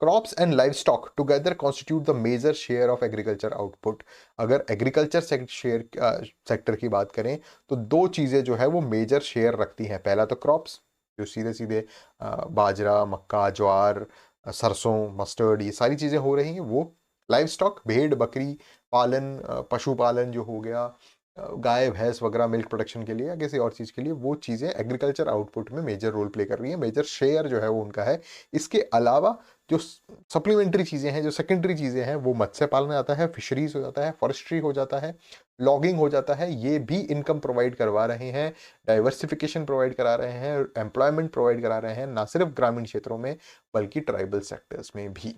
Crops and livestock together constitute the major share of agriculture output. अगर एग्रीकल्चर सेक्टर की बात करें तो दो चीज़ें जो है वो मेजर शेयर रखती हैं। पहला तो क्रॉप्स, जो सीधे सीधे बाजरा, मक्का, ज्वार, सरसों, मस्टर्ड, ये सारी चीज़ें हो रही हैं वो। लाइवस्टॉक, भेड़ बकरी पालन, पशुपालन जो हो गया, गाय भैंस वगैरह मिल्क प्रोडक्शन के लिए या किसी और चीज़ के लिए, वो चीज़ें एग्रीकल्चर आउटपुट में मेजर रोल प्ले कर रही है, मेजर शेयर जो है वो उनका है। इसके अलावा जो सप्लीमेंट्री चीज़ें हैं, जो सेकेंडरी चीज़ें हैं, वो मत्स्य पालन आता है, फिशरीज हो जाता है, फॉरेस्ट्री हो जाता है, लॉगिंग हो जाता है, ये भी इनकम प्रोवाइड करवा रहे हैं, डाइवर्सिफिकेशन प्रोवाइड करा रहे हैं, एम्प्लॉयमेंट प्रोवाइड करा रहे हैं, ना सिर्फ ग्रामीण क्षेत्रों में बल्कि ट्राइबल सेक्टर्स में भी।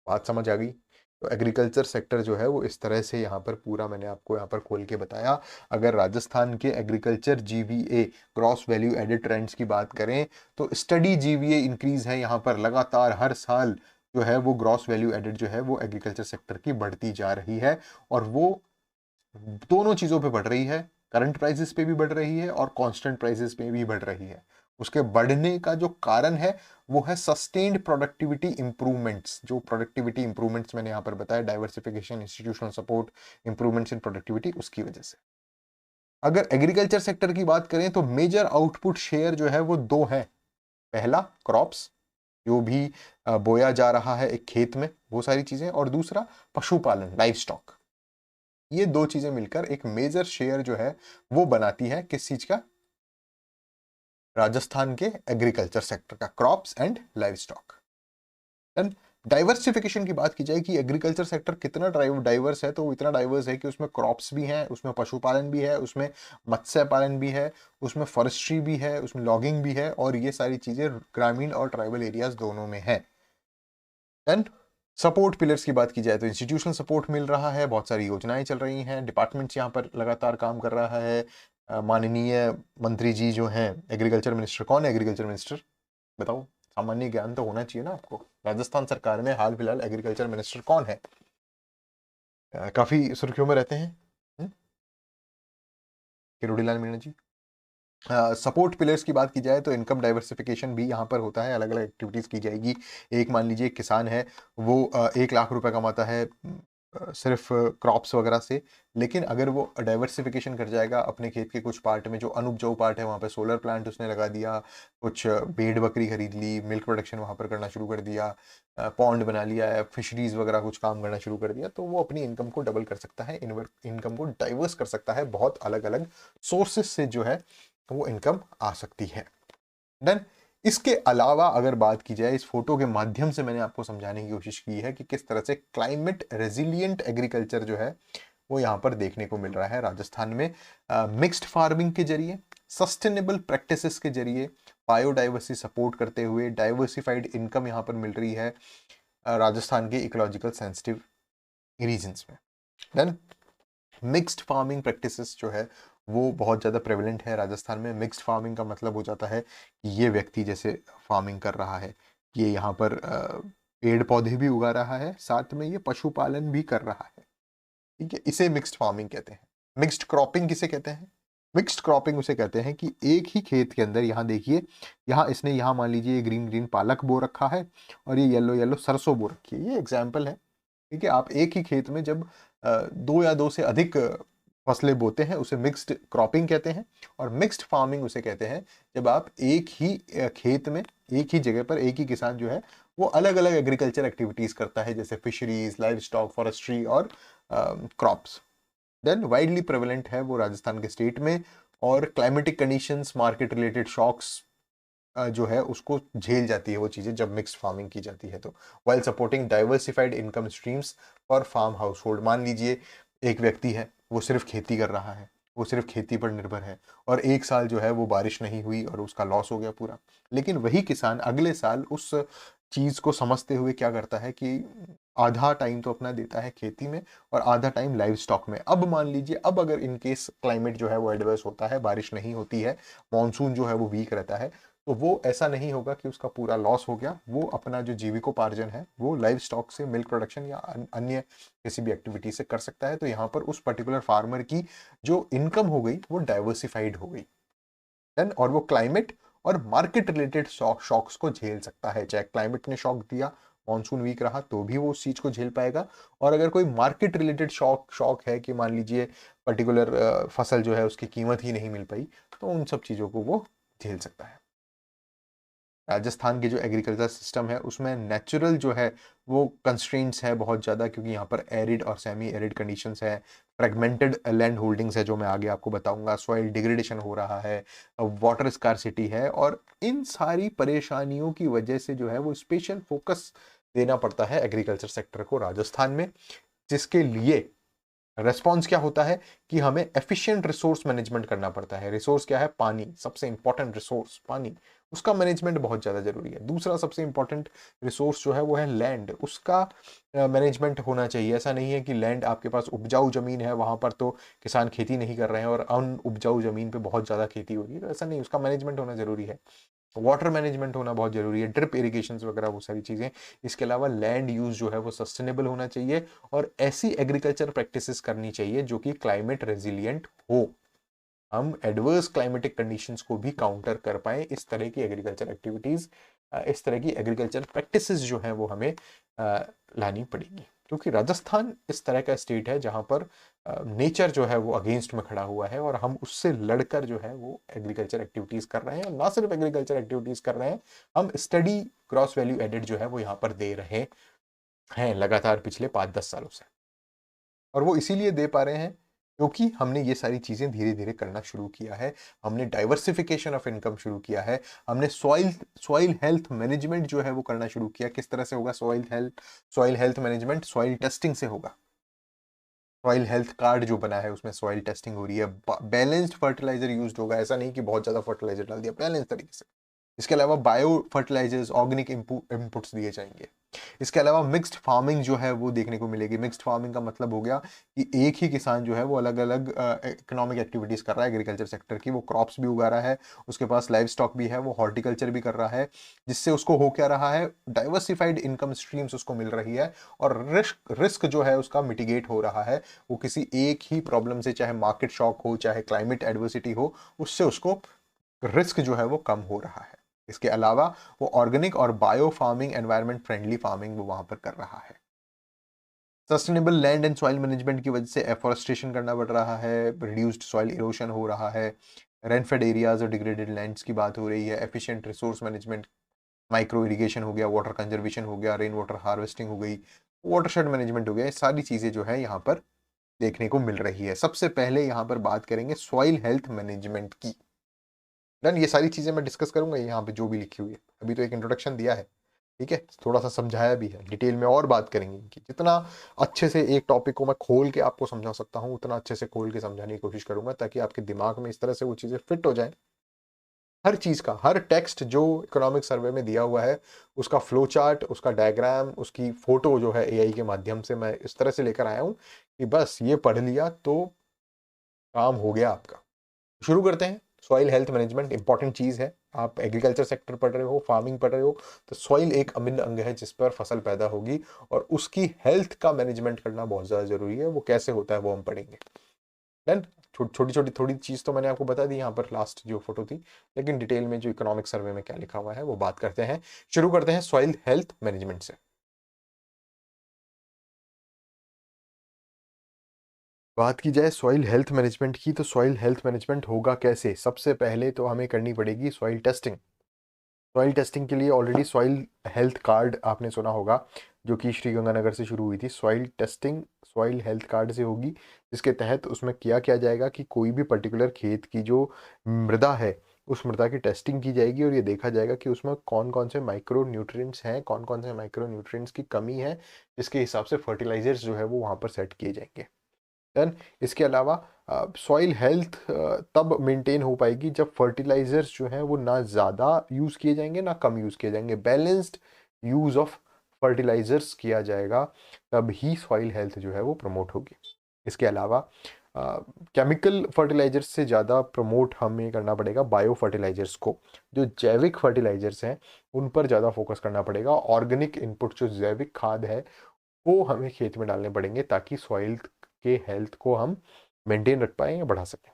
बात समझ आ गई? तो एग्रीकल्चर सेक्टर जो है वो इस तरह से यहाँ पर पूरा मैंने आपको यहाँ पर खोल के बताया। अगर राजस्थान के agriculture GVA, gross value added trends की बात करें तो स्टडी GVA इंक्रीज है यहाँ पर, लगातार हर साल जो है वो ग्रॉस वैल्यू एडेड जो है वो एग्रीकल्चर सेक्टर की बढ़ती जा रही है, और वो दोनों चीज़ों पे बढ़ रही है, करंट प्राइसेस पे भी बढ़ रही है और कांस्टेंट प्राइसेस पे भी बढ़ रही है। उसके बढ़ने का जो कारण है वो है सस्टेन्ड प्रोडक्टिविटी इंप्रूवमेंट्स। जो प्रोडक्टिविटी इंप्रूवमेंट्स मैंने यहाँ पर बताया, डाइवर्सिफिकेशन, इंस्टीट्यूशनल सपोर्ट, इंप्रूवमेंट्स इन प्रोडक्टिविटी, उसकी वजह से। अगर एग्रीकल्चर सेक्टर की बात करें तो मेजर आउटपुट शेयर जो है वो दो है। पहला क्रॉप्स, जो भी बोया जा रहा है एक खेत में, वो सारी चीजें, और दूसरा पशुपालन, लाइव स्टॉक। ये दो चीजें मिलकर एक मेजर शेयर जो है वो बनाती है किस चीज का? राजस्थान के एग्रीकल्चर सेक्टर का, crops and live stock. Diversification की बात की जाए कि एग्रीकल्चर सेक्टर कितना डाइवर्स है, तो इतना डाइवर्स है कि उसमें क्रॉप्स भी हैं, उसमें पशुपालन भी है, उसमें मत्स्य पालन भी है, उसमें फॉरेस्ट्री भी है, उसमें लॉगिंग भी है, और ये सारी चीजें ग्रामीण और ट्राइबल एरियाज दोनों में है। देन सपोर्ट पिलर्स की बात की जाए तो इंस्टीट्यूशनल सपोर्ट मिल रहा है, बहुत सारी योजनाएं चल रही हैं, डिपार्टमेंट्स यहाँ पर लगातार काम कर रहा है। माननीय मंत्री जी जो हैं, एग्रीकल्चर मिनिस्टर, कौन है एग्रीकल्चर मिनिस्टर बताओ? सामान्य ज्ञान तो होना चाहिए ना आपको। राजस्थान सरकार में हाल फिलहाल एग्रीकल्चर मिनिस्टर कौन है? काफी सुर्खियों में रहते हैं, किरोड़ीलाल मीणा जी। सपोर्ट पिलर्स की बात की जाए तो इनकम डाइवर्सिफिकेशन भी यहाँ पर होता है, अलग अलग एक्टिविटीज़ की जाएगी। एक मान लीजिए किसान है, वो 1 लाख रुपए कमाता है, सिर्फ क्रॉप्स वगैरह से, लेकिन अगर वो डाइवर्सिफिकेशन कर जाएगा अपने खेत के कुछ पार्ट में, जो अनउपजाऊ पार्ट है वहाँ पे सोलर प्लांट उसने लगा दिया, कुछ भेड़ बकरी खरीद ली, मिल्क प्रोडक्शन वहाँ पर करना शुरू कर दिया, पॉन्ड बना लिया है, फिशरीज वगैरह कुछ काम करना शुरू कर दिया, तो वो अपनी इनकम को डबल कर सकता है, इनकम को डाइवर्स कर सकता है, बहुत अलग अलग सोर्सेस से जो है वो इनकम आ सकती है। डन। इसके अलावा अगर बात की जाए, इस फोटो के माध्यम से मैंने आपको समझाने की कोशिश की है कि किस तरह से क्लाइमेट रेजिलिएंट एग्रीकल्चर जो है वो यहाँ पर देखने को मिल रहा है राजस्थान में, मिक्स्ड फार्मिंग के जरिए, सस्टेनेबल प्रैक्टिसेस के जरिए, बायोडाइवर्सिटी सपोर्ट करते हुए डाइवर्सिफाइड इनकम यहाँ पर मिल रही है राजस्थान के इकोलॉजिकल सेंसिटिव रीजन्स में। डन। मिक्स्ड फार्मिंग प्रैक्टिसेस जो है वो बहुत ज़्यादा प्रेवलेंट है राजस्थान में। मिक्स्ड फार्मिंग का मतलब हो जाता है कि ये व्यक्ति जैसे फार्मिंग कर रहा है, ये यहाँ पर पेड़ पौधे भी उगा रहा है, साथ में ये पशुपालन भी कर रहा है, ठीक है, इसे मिक्स्ड फार्मिंग कहते हैं। मिक्स्ड क्रॉपिंग किसे कहते हैं? मिक्स्ड क्रॉपिंग उसे कहते हैं कि एक ही खेत के अंदर, यहाँ देखिए, यहाँ इसने, यहाँ मान लीजिए ये ग्रीन ग्रीन पालक बो रखा है और ये येलो येलो सरसों बो रखी है, ये एग्जाम्पल है, ठीक है। आप एक ही खेत में जब दो या दो से अधिक फसलें बोते हैं उसे मिक्स्ड क्रॉपिंग कहते हैं। और मिक्स्ड फार्मिंग उसे कहते हैं जब आप एक ही खेत में, एक ही जगह पर एक ही किसान जो है वो अलग अलग एग्रीकल्चर एक्टिविटीज करता है, जैसे फिशरीज, लाइव स्टॉक, फॉरेस्ट्री और क्रॉप्स। देन वाइडली प्रेवलेंट है वो राजस्थान के स्टेट में, और climatic conditions, market related shocks जो है उसको झेल जाती है वो चीज़ें जब मिक्स्ड फार्मिंग की जाती है। तो while supporting diversified income streams for farm household, मान लीजिए एक व्यक्ति है वो सिर्फ खेती कर रहा है, वो सिर्फ खेती पर निर्भर है, और एक साल जो है वो बारिश नहीं हुई और उसका लॉस हो गया पूरा, लेकिन वही किसान अगले साल उस चीज़ को समझते हुए क्या करता है कि आधा टाइम तो अपना देता है खेती में और आधा टाइम लाइव स्टॉक में। अब मान लीजिए, अब अगर इन केस क्लाइमेट जो है वो एडवर्स होता है, बारिश नहीं होती है, मॉनसून जो है वो वीक रहता है, तो वो ऐसा नहीं होगा कि उसका पूरा लॉस हो गया, वो अपना जो जीविकोपार्जन है वो लाइव स्टॉक से, मिल्क प्रोडक्शन या अन्य किसी भी एक्टिविटी से कर सकता है। तो यहाँ पर उस पर्टिकुलर फार्मर की जो इनकम हो गई वो डाइवर्सिफाइड हो गई। देन, और वो क्लाइमेट और मार्केट रिलेटेड शॉक्स को झेल सकता है, चाहे क्लाइमेट ने शॉक दिया, मॉनसून वीक रहा, तो भी वो उस चीज को झेल पाएगा। और अगर कोई मार्केट रिलेटेड शॉक है कि मान लीजिए पर्टिकुलर फसल जो है उसकी कीमत ही नहीं मिल पाई, तो उन सब चीजों को वो झेल सकता है। राजस्थान की जो एग्रीकल्चर सिस्टम है उसमें नेचुरल जो है वो कंस्ट्रेंट्स है बहुत ज़्यादा, क्योंकि यहाँ पर एरिड और सेमी एरिड कंडीशंस है, फ्रेगमेंटेड लैंड होल्डिंग्स है जो मैं आगे आपको बताऊंगा, सॉइल डिग्रेडेशन हो रहा है, वाटर स्कार्सिटी है, और इन सारी परेशानियों की वजह से जो है वो स्पेशल फोकस देना पड़ता है एग्रीकल्चर सेक्टर को राजस्थान में, जिसके लिए रेस्पॉन्स क्या होता है कि हमें एफिशिएंट रिसोर्स मैनेजमेंट करना पड़ता है। रिसोर्स क्या है? पानी, सबसे इंपॉर्टेंट रिसोर्स पानी, उसका मैनेजमेंट बहुत ज़्यादा जरूरी है। दूसरा सबसे इंपॉर्टेंट रिसोर्स जो है वो है लैंड, उसका मैनेजमेंट होना चाहिए। ऐसा नहीं है कि लैंड आपके पास उपजाऊ जमीन है, वहां पर तो किसान खेती नहीं कर रहे हैं, और अन उपजाऊ जमीन पे बहुत ज़्यादा खेती हो रही है, तो ऐसा नहीं, उसका मैनेजमेंट होना जरूरी है। वाटर मैनेजमेंट होना बहुत जरूरी है, ड्रिप इरिगेशन वगैरह वो सारी चीज़ें। इसके अलावा लैंड यूज जो है वो सस्टेनेबल होना चाहिए, और ऐसी एग्रीकल्चर प्रैक्टिसेस करनी चाहिए जो कि क्लाइमेट रेजिलिएंट हो, हम एडवर्स क्लाइमेटिक कंडीशंस को भी काउंटर कर पाए। इस तरह की एग्रीकल्चर एक्टिविटीज, इस तरह की एग्रीकल्चर प्रैक्टिसेस जो है वो हमें लानी पड़ेगी, क्योंकि राजस्थान इस तरह का स्टेट है जहां पर नेचर जो है वो अगेंस्ट में खड़ा हुआ है, और हम उससे लड़कर जो है वो एग्रीकल्चर एक्टिविटीज कर रहे हैं। और ना सिर्फ एग्रीकल्चर एक्टिविटीज कर रहे हैं, हम स्टडी क्रॉस वैल्यू एडेड जो है वो यहाँ पर दे रहे हैं लगातार पिछले 5-10 सालों से। और वो इसीलिए दे पा रहे हैं क्योंकि हमने ये सारी चीज़ें धीरे धीरे करना शुरू किया है, हमने डाइवर्सिफिकेशन ऑफ इनकम शुरू किया है, हमने सॉइल हेल्थ मैनेजमेंट जो है वो करना शुरू किया। किस तरह से होगा soil health management? Soil testing से होगा। सॉइल हेल्थ कार्ड जो बना है उसमें सॉइल टेस्टिंग हो रही है, बैलेंस्ड फर्टिलाइजर यूज होगा, ऐसा नहीं कि बहुत ज़्यादा फर्टिलाइजर डाल दिया, बैलेंस तरीके से। इसके अलावा बायो फर्टिलाइजर्स, ऑर्गेनिक इनपुट्स दिए जाएंगे। इसके अलावा मिक्स्ड फार्मिंग जो है वो देखने को मिलेगी। मिक्स्ड फार्मिंग का मतलब हो गया कि एक ही किसान जो है वो अलग अलग इकोनॉमिक एक्टिविटीज कर रहा है एग्रीकल्चर सेक्टर की, वो क्रॉप्स भी उगा रहा है, उसके पास लाइव स्टॉक भी है, वो हॉर्टिकल्चर भी कर रहा है, जिससे उसको हो क्या रहा है, डाइवर्सिफाइड इनकम स्ट्रीम्स उसको मिल रही है, और रिस्क जो है उसका मिटिगेट हो रहा है। वो किसी एक ही प्रॉब्लम से, चाहे मार्केट शॉक हो, चाहे क्लाइमेट एडवर्सिटी हो, उससे उसको रिस्क जो है वो कम हो रहा है। इसके अलावा वो ऑर्गेनिक और bio farming, environment friendly farming वो वहां पर कर रहा है। Sustainable land and soil management की वजह से एफॉरेस्टेशन करना पड़ रहा है, रिड्यूस्ड सॉइल इरोशन हो रहा है, रेनफेड एरियाज और डिग्रेडेड लैंड्स की बात हो रही है, efficient resource management, micro irrigation हो गया, वाटर कंजर्वेशन हो गया, रेन वाटर हार्वेस्टिंग हो गई, वाटरशेड मैनेजमेंट हो गया, ये सारी चीज़ें जो है यहाँ पर देखने को मिल रही है। सबसे पहले यहाँ पर बात करेंगे सॉइल हेल्थ मैनेजमेंट की। डन, ये सारी चीज़ें मैं डिस्कस करूंगा यहाँ पे जो भी लिखी हुई है। अभी तो एक इंट्रोडक्शन दिया है, ठीक है, थोड़ा सा समझाया भी है, डिटेल में और बात करेंगे इनकी। जितना अच्छे से एक टॉपिक को मैं खोल के आपको समझा सकता हूँ उतना अच्छे से खोल के समझाने की कोशिश करूंगा, ताकि आपके दिमाग में इस तरह से वो चीज़ें फिट हो जाए। हर चीज़ का, हर टेक्स्ट जो इकोनॉमिक सर्वे में दिया हुआ है, उसका फ्लो चार्ट, उसका डायग्राम, उसकी फोटो जो है एआई के माध्यम से मैं इस तरह से लेकर आया हूँ कि बस ये पढ़ लिया तो काम हो गया आपका। शुरू करते हैं। सॉइल हेल्थ मैनेजमेंट इंपॉर्टेंट चीज़ है। आप एग्रीकल्चर सेक्टर पढ़ रहे हो, फार्मिंग पढ़ रहे हो, तो सॉइल एक अभिन्न अंग है जिस पर फसल पैदा होगी, और उसकी हेल्थ का मैनेजमेंट करना बहुत ज़्यादा जरूरी है। वो कैसे होता है वो हम पढ़ेंगे। देन छोटी छोटी थोड़ी चीज़ तो मैंने आपको बता दी यहाँ पर, लास्ट जो फोटो थी, लेकिन डिटेल में जो इकोनॉमिक सर्वे में क्या लिखा हुआ है वो बात करते हैं। शुरू करते हैं सॉइल हेल्थ मैनेजमेंट से। बात की जाए सॉइल हेल्थ मैनेजमेंट की, तो सॉइल हेल्थ मैनेजमेंट होगा कैसे? सबसे पहले तो हमें करनी पड़ेगी सॉइल टेस्टिंग। सॉइल टेस्टिंग के लिए ऑलरेडी सॉइल हेल्थ कार्ड आपने सुना होगा, जो कि श्री गंगानगर से शुरू हुई थी। Soil testing soil health card से होगी, जिसके तहत उसमें किया क्या जाएगा कि कोई भी पर्टिकुलर खेत की जो मृदा है, उस मृदा की टेस्टिंग की जाएगी, और ये देखा जाएगा कि उसमें कौन कौन से माइक्रो न्यूट्रिएंट्स हैं, कौन कौन से माइक्रो न्यूट्रिएंट्स की कमी है, जिसके हिसाब से फर्टिलाइजर्स जो है वो वहाँ पर सेट किए जाएंगे। देन इसके अलावा सॉइल हेल्थ तब मेंटेन हो पाएगी जब फर्टिलाइजर्स जो हैं वो ना ज़्यादा यूज़ किए जाएंगे ना कम यूज़ किए जाएंगे। बैलेंस्ड यूज़ ऑफ फर्टिलाइजर्स किया जाएगा, तब ही सॉइल हेल्थ जो है वो प्रमोट होगी। इसके अलावा केमिकल फर्टिलाइजर्स से ज़्यादा प्रमोट हमें करना पड़ेगा बायो फर्टिलाइजर्स को। जो जैविक फर्टिलाइजर्स हैं उन पर ज़्यादा फोकस करना पड़ेगा। ऑर्गेनिक इनपुट जो जैविक खाद है वो हमें खेत में डालने पड़ेंगे, ताकि सॉइल के हेल्थ को हम मेंटेन रख पाएँ या बढ़ा सकें।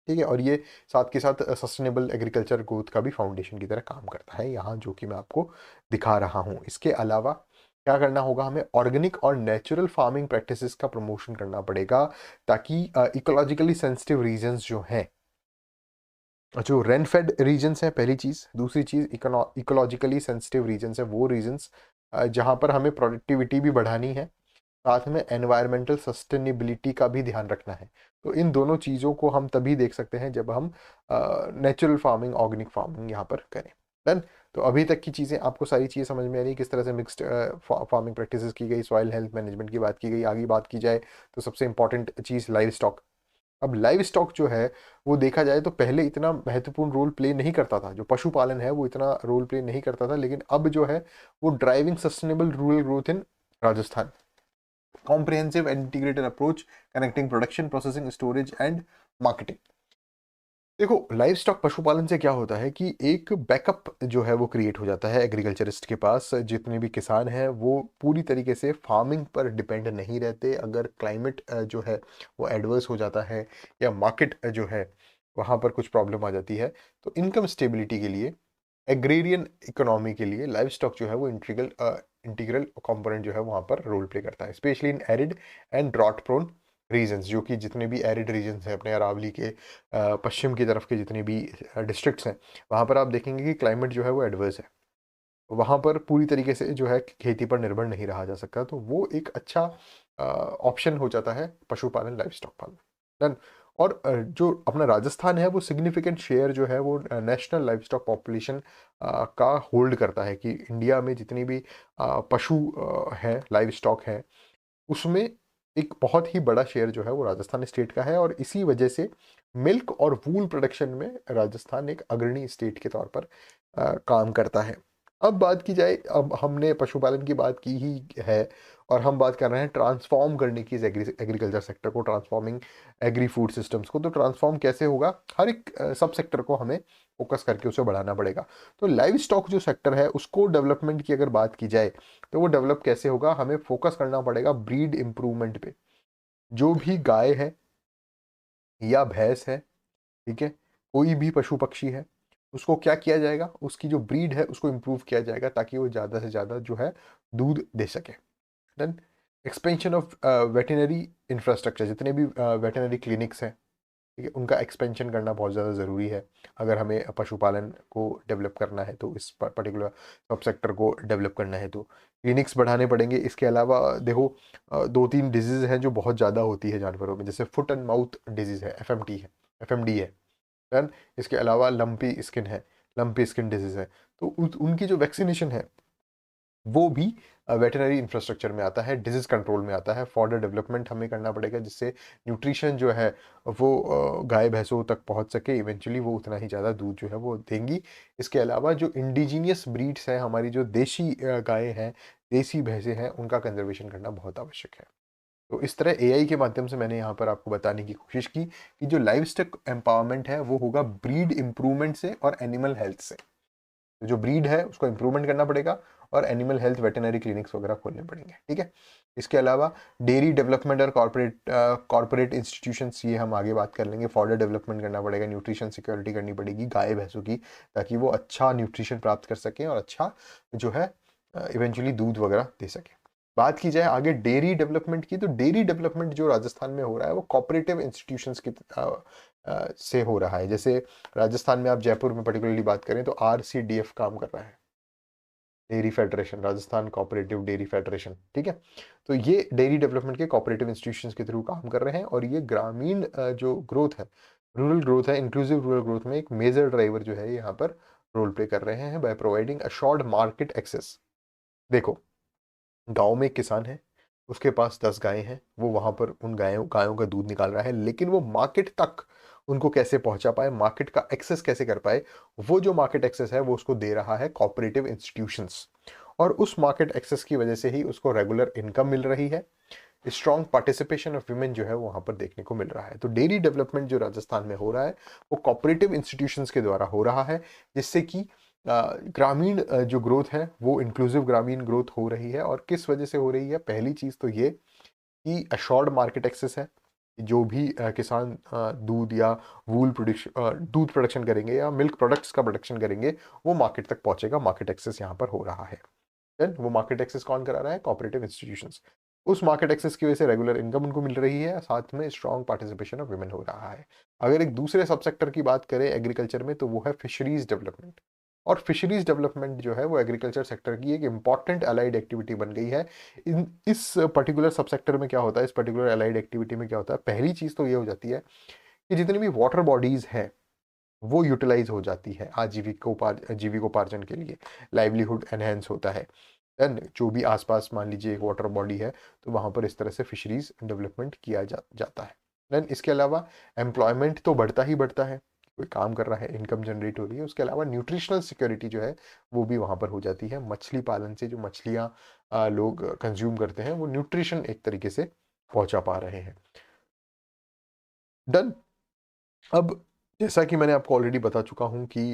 ठीक है, और ये साथ के साथ सस्टेनेबल एग्रीकल्चर ग्रोथ का भी फाउंडेशन की तरह काम करता है यहाँ, जो कि मैं आपको दिखा रहा हूँ। इसके अलावा क्या करना होगा, हमें ऑर्गेनिक और नेचुरल फार्मिंग प्रैक्टिसेस का प्रमोशन करना पड़ेगा, ताकि इकोलॉजिकली सेंसिटिव रीजन्स जो हैं, जो रेनफेड रीजन्स हैं पहली चीज़, दूसरी चीज़ इकोलॉजिकली सेंसिटिव रीजन्स है वो रीजन्स जहाँ पर हमें प्रोडक्टिविटी भी बढ़ानी है, साथ में एनवायरमेंटल सस्टेनेबिलिटी का भी ध्यान रखना है। तो इन दोनों चीज़ों को हम तभी देख सकते हैं जब हम नेचुरल फार्मिंग, ऑर्गेनिक फार्मिंग यहाँ पर करें। डन। तो अभी तक की चीज़ें आपको सारी चीज़ें समझ में आ रही, किस तरह से मिक्स्ड फार्मिंग प्रैक्टिसेस की गई, सॉइल हेल्थ मैनेजमेंट की बात की गई। आगे बात की जाए तो सबसे इंपॉर्टेंट चीज़ लाइव स्टॉक। अब लाइव स्टॉक जो है वो देखा जाए तो पहले इतना महत्वपूर्ण रोल प्ले नहीं करता था, जो पशुपालन है वो इतना रोल प्ले नहीं करता था, लेकिन अब जो है वो driving sustainable rural growth in Rajasthan. comprehensive and integrated approach connecting production, processing, storage and marketing। देखो, लाइव स्टॉक पशुपालन से क्या होता है कि एक बैकअप जो है वो क्रिएट हो जाता है एग्रीकल्चरिस्ट के पास। जितने भी किसान हैं वो पूरी तरीके से फार्मिंग पर डिपेंड नहीं रहते। अगर क्लाइमेट जो है वो एडवर्स हो जाता है, या मार्केट जो है वहाँ पर कुछ प्रॉब्लम आ जाती है, तो इनकम स्टेबिलिटी के लिए, एग्रेरियन इकोनॉमी के लिए लाइव स्टॉक जो है वो इंटीग्रल कंपोनेंट जो है वहाँ पर रोल प्ले करता है, specially in arid and drought prone regions. जो कि जितने भी एरिड रीजन्स हैं अपने अरावली के पश्चिम की तरफ के जितने भी डिस्ट्रिक्ट्स हैं, वहाँ पर आप देखेंगे कि क्लाइमेट जो है वो एडवर्स है। वहाँ पर पूरी तरीके से जो है खेती पर निर्भर नहीं रहा जा सकता, तो वो एक अच्छा ऑप्शन हो जाता है पशुपालन, लाइव स्टॉक पालन। डन। और जो अपना राजस्थान है वो सिग्निफिकेंट शेयर जो है वो नेशनल लाइव स्टॉक पॉपुलेशन का होल्ड करता है, कि इंडिया में जितनी भी पशु है, लाइव स्टॉक है, उसमें एक बहुत ही बड़ा शेयर जो है वो राजस्थान स्टेट का है। और इसी वजह से मिल्क और वूल प्रोडक्शन में राजस्थान एक अग्रणी स्टेट के तौर पर काम करता है। अब बात की जाए, अब हमने पशुपालन की बात की ही है, और हम बात कर रहे हैं ट्रांसफॉर्म करने की, एग्रीकल्चर सेक्टर को, ट्रांसफॉर्मिंग एग्री फूड सिस्टम्स को। तो ट्रांसफॉर्म कैसे होगा, हर एक सब सेक्टर को हमें फोकस करके उसे बढ़ाना पड़ेगा। तो लाइव स्टॉक जो सेक्टर है उसको डेवलपमेंट की अगर बात की जाए, तो वो डेवलप कैसे होगा, हमें फोकस करना पड़ेगा ब्रीड इम्प्रूवमेंट पे। जो भी गाय है या भैंस है, ठीक है, कोई भी पशु पक्षी है, उसको क्या किया जाएगा, उसकी जो ब्रीड है उसको इम्प्रूव किया जाएगा, ताकि वो ज़्यादा से ज़्यादा जो है दूध दे सके। Done. Expansion of veterinary infrastructure, जितने भी वेटरनरी क्लिनिक्स हैं, ठीक है, उनका एक्सपेंशन करना बहुत ज़्यादा ज़रूरी है। अगर हमें पशुपालन को डेवलप करना है, तो इस पर्टिकुलर सब सेक्टर को डेवलप करना है, तो क्लिनिक्स बढ़ाने पड़ेंगे। इसके अलावा देखो, दो तीन डिजीज़ हैं जो बहुत ज़्यादा होती है जानवरों में, जैसे फुट एंड माउथ डिजीज़ है, एफएमटी है, एफएमडी है। डन। इसके अलावा लंपी स्किन है, लंपी स्किन डिजीज़ है। तो उनकी जो वैक्सीनेशन है वो भी वेटरनरी इंफ्रास्ट्रक्चर में आता है, डिजीज कंट्रोल में आता है। फॉर्डर डेवलपमेंट हमें करना पड़ेगा, जिससे न्यूट्रिशन जो है वो गाय भैंसों तक पहुंच सके, इवेंचुअली वो उतना ही ज़्यादा दूध जो है वो देंगी। इसके अलावा जो इंडिजीनियस ब्रीड्स हैं, हमारी जो देशी गाय हैं, देसी भैंसें हैं, उनका कंजर्वेशन करना बहुत आवश्यक है। तो इस तरह एआई के माध्यम से मैंने यहाँ पर आपको बताने की कोशिश की कि जो लाइव स्टॉक एम्पावरमेंट है वो होगा ब्रीड इंप्रूवमेंट से और एनिमल हेल्थ से। तो जो ब्रीड है उसको इंप्रूवमेंट करना पड़ेगा और एनिमल हेल्थ वेटरनरी क्लिनिक्स वगैरह खोलने पड़ेंगे, ठीक है। इसके अलावा डेयरी डेवलपमेंट और कॉर्पोरेट इंस्टीट्यूशंस, ये हम आगे बात कर लेंगे। फॉर्डर डेवलपमेंट करना पड़ेगा, न्यूट्रिशन सिक्योरिटी करनी पड़ेगी गाय भैंसों की, ताकि वो अच्छा न्यूट्रिशन प्राप्त कर सकें और अच्छा जो है इवेंचुअली दूध वगैरह दे सकें। बात की जाए आगे डेयरी डेवलपमेंट की, तो डेयरी डेवलपमेंट जो राजस्थान में हो रहा है वो कॉपरेटिव इंस्टीट्यूशंस की से हो रहा है। जैसे राजस्थान में आप जयपुर में पर्टिकुलरली बात करें तो आरसीडीएफ काम कर रहा है, dairy federation, Rajasthan cooperative dairy federation, ठीक है। तो ये डेयरी डेवलपमेंट के कोऑपरेटिव इंस्टीट्यूशंस के थ्रू काम कर रहे हैं, और ये ग्रामीण जो ग्रोथ है, रूरल ग्रोथ है, इंक्लूसिव रूरल ग्रोथ में एक मेजर ड्राइवर जो है यहाँ पर रोल प्ले कर रहे हैं by providing assured market access. देखो, गांव में एक किसान है, उसके पास 10 गायें हैं, वो वहां पर उन गायों गायों का दूध निकाल रहा है, लेकिन वो मार्केट तक उनको कैसे पहुंचा पाए, मार्केट का एक्सेस कैसे कर पाए, वो जो मार्केट एक्सेस है वो उसको दे रहा है कोऑपरेटिव इंस्टीट्यूशंस। और उस मार्केट एक्सेस की वजह से ही उसको रेगुलर इनकम मिल रही है। स्ट्रॉन्ग पार्टिसिपेशन ऑफ वुमेन जो है वो वहां पर देखने को मिल रहा है। तो डेयरी डेवलपमेंट जो राजस्थान में हो रहा है वो कोऑपरेटिव इंस्टीट्यूशंस के द्वारा हो रहा है, जिससे कि ग्रामीण जो ग्रोथ है वो इंक्लूसिव ग्रामीण ग्रोथ हो रही है। और किस वजह से हो रही है? पहली चीज़ तो ये कि अशोर्ड मार्केट एक्सेस है। जो भी किसान दूध या वूल प्रोडक्शन दूध प्रोडक्शन करेंगे या मिल्क प्रोडक्ट्स का प्रोडक्शन करेंगे, वो मार्केट तक पहुंचेगा। मार्केट एक्सेस यहाँ पर हो रहा है। देन वो मार्केट एक्सेस कौन करा रहा है? Cooperative institutions. उस मार्केट एक्सेस की वजह से रेगुलर इनकम उनको मिल रही है, साथ में स्ट्रॉन्ग पार्टिसिपेशन ऑफ वुमेन हो रहा है। अगर एक दूसरे सब सेक्टर की बात करें एग्रीकल्चर में, तो वो है फिशरीज डेवलपमेंट। और फिशरीज डेवलपमेंट जो है वो एग्रीकल्चर सेक्टर की एक इंपॉर्टेंट अलाइड एक्टिविटी बन गई है। इस पर्टिकुलर सब सेक्टर में क्या होता है, इस पर्टिकुलर अलाइड एक्टिविटी में क्या होता है? पहली चीज़ तो ये हो जाती है कि जितनी भी वाटर बॉडीज हैं वो यूटिलाइज हो जाती है जीविकोपार्जन के लिए, लाइवलीहुड एनहेंस होता है। देन जो भी आसपास मान लीजिए एक वाटर बॉडी है, तो वहाँ पर इस तरह से फिशरीज डेवलपमेंट किया जाता है। देन इसके अलावा एम्प्लॉयमेंट तो बढ़ता ही बढ़ता है, कोई काम कर रहा है, इनकम जनरेट हो रही है। उसके अलावा न्यूट्रिशनल सिक्योरिटी जो है वो भी वहाँ पर हो जाती है। मछली पालन से जो मछलियाँ लोग कंज्यूम करते हैं, वो न्यूट्रिशन एक तरीके से पहुँचा पा रहे हैं। डन। अब जैसा कि मैंने आपको ऑलरेडी बता चुका हूं कि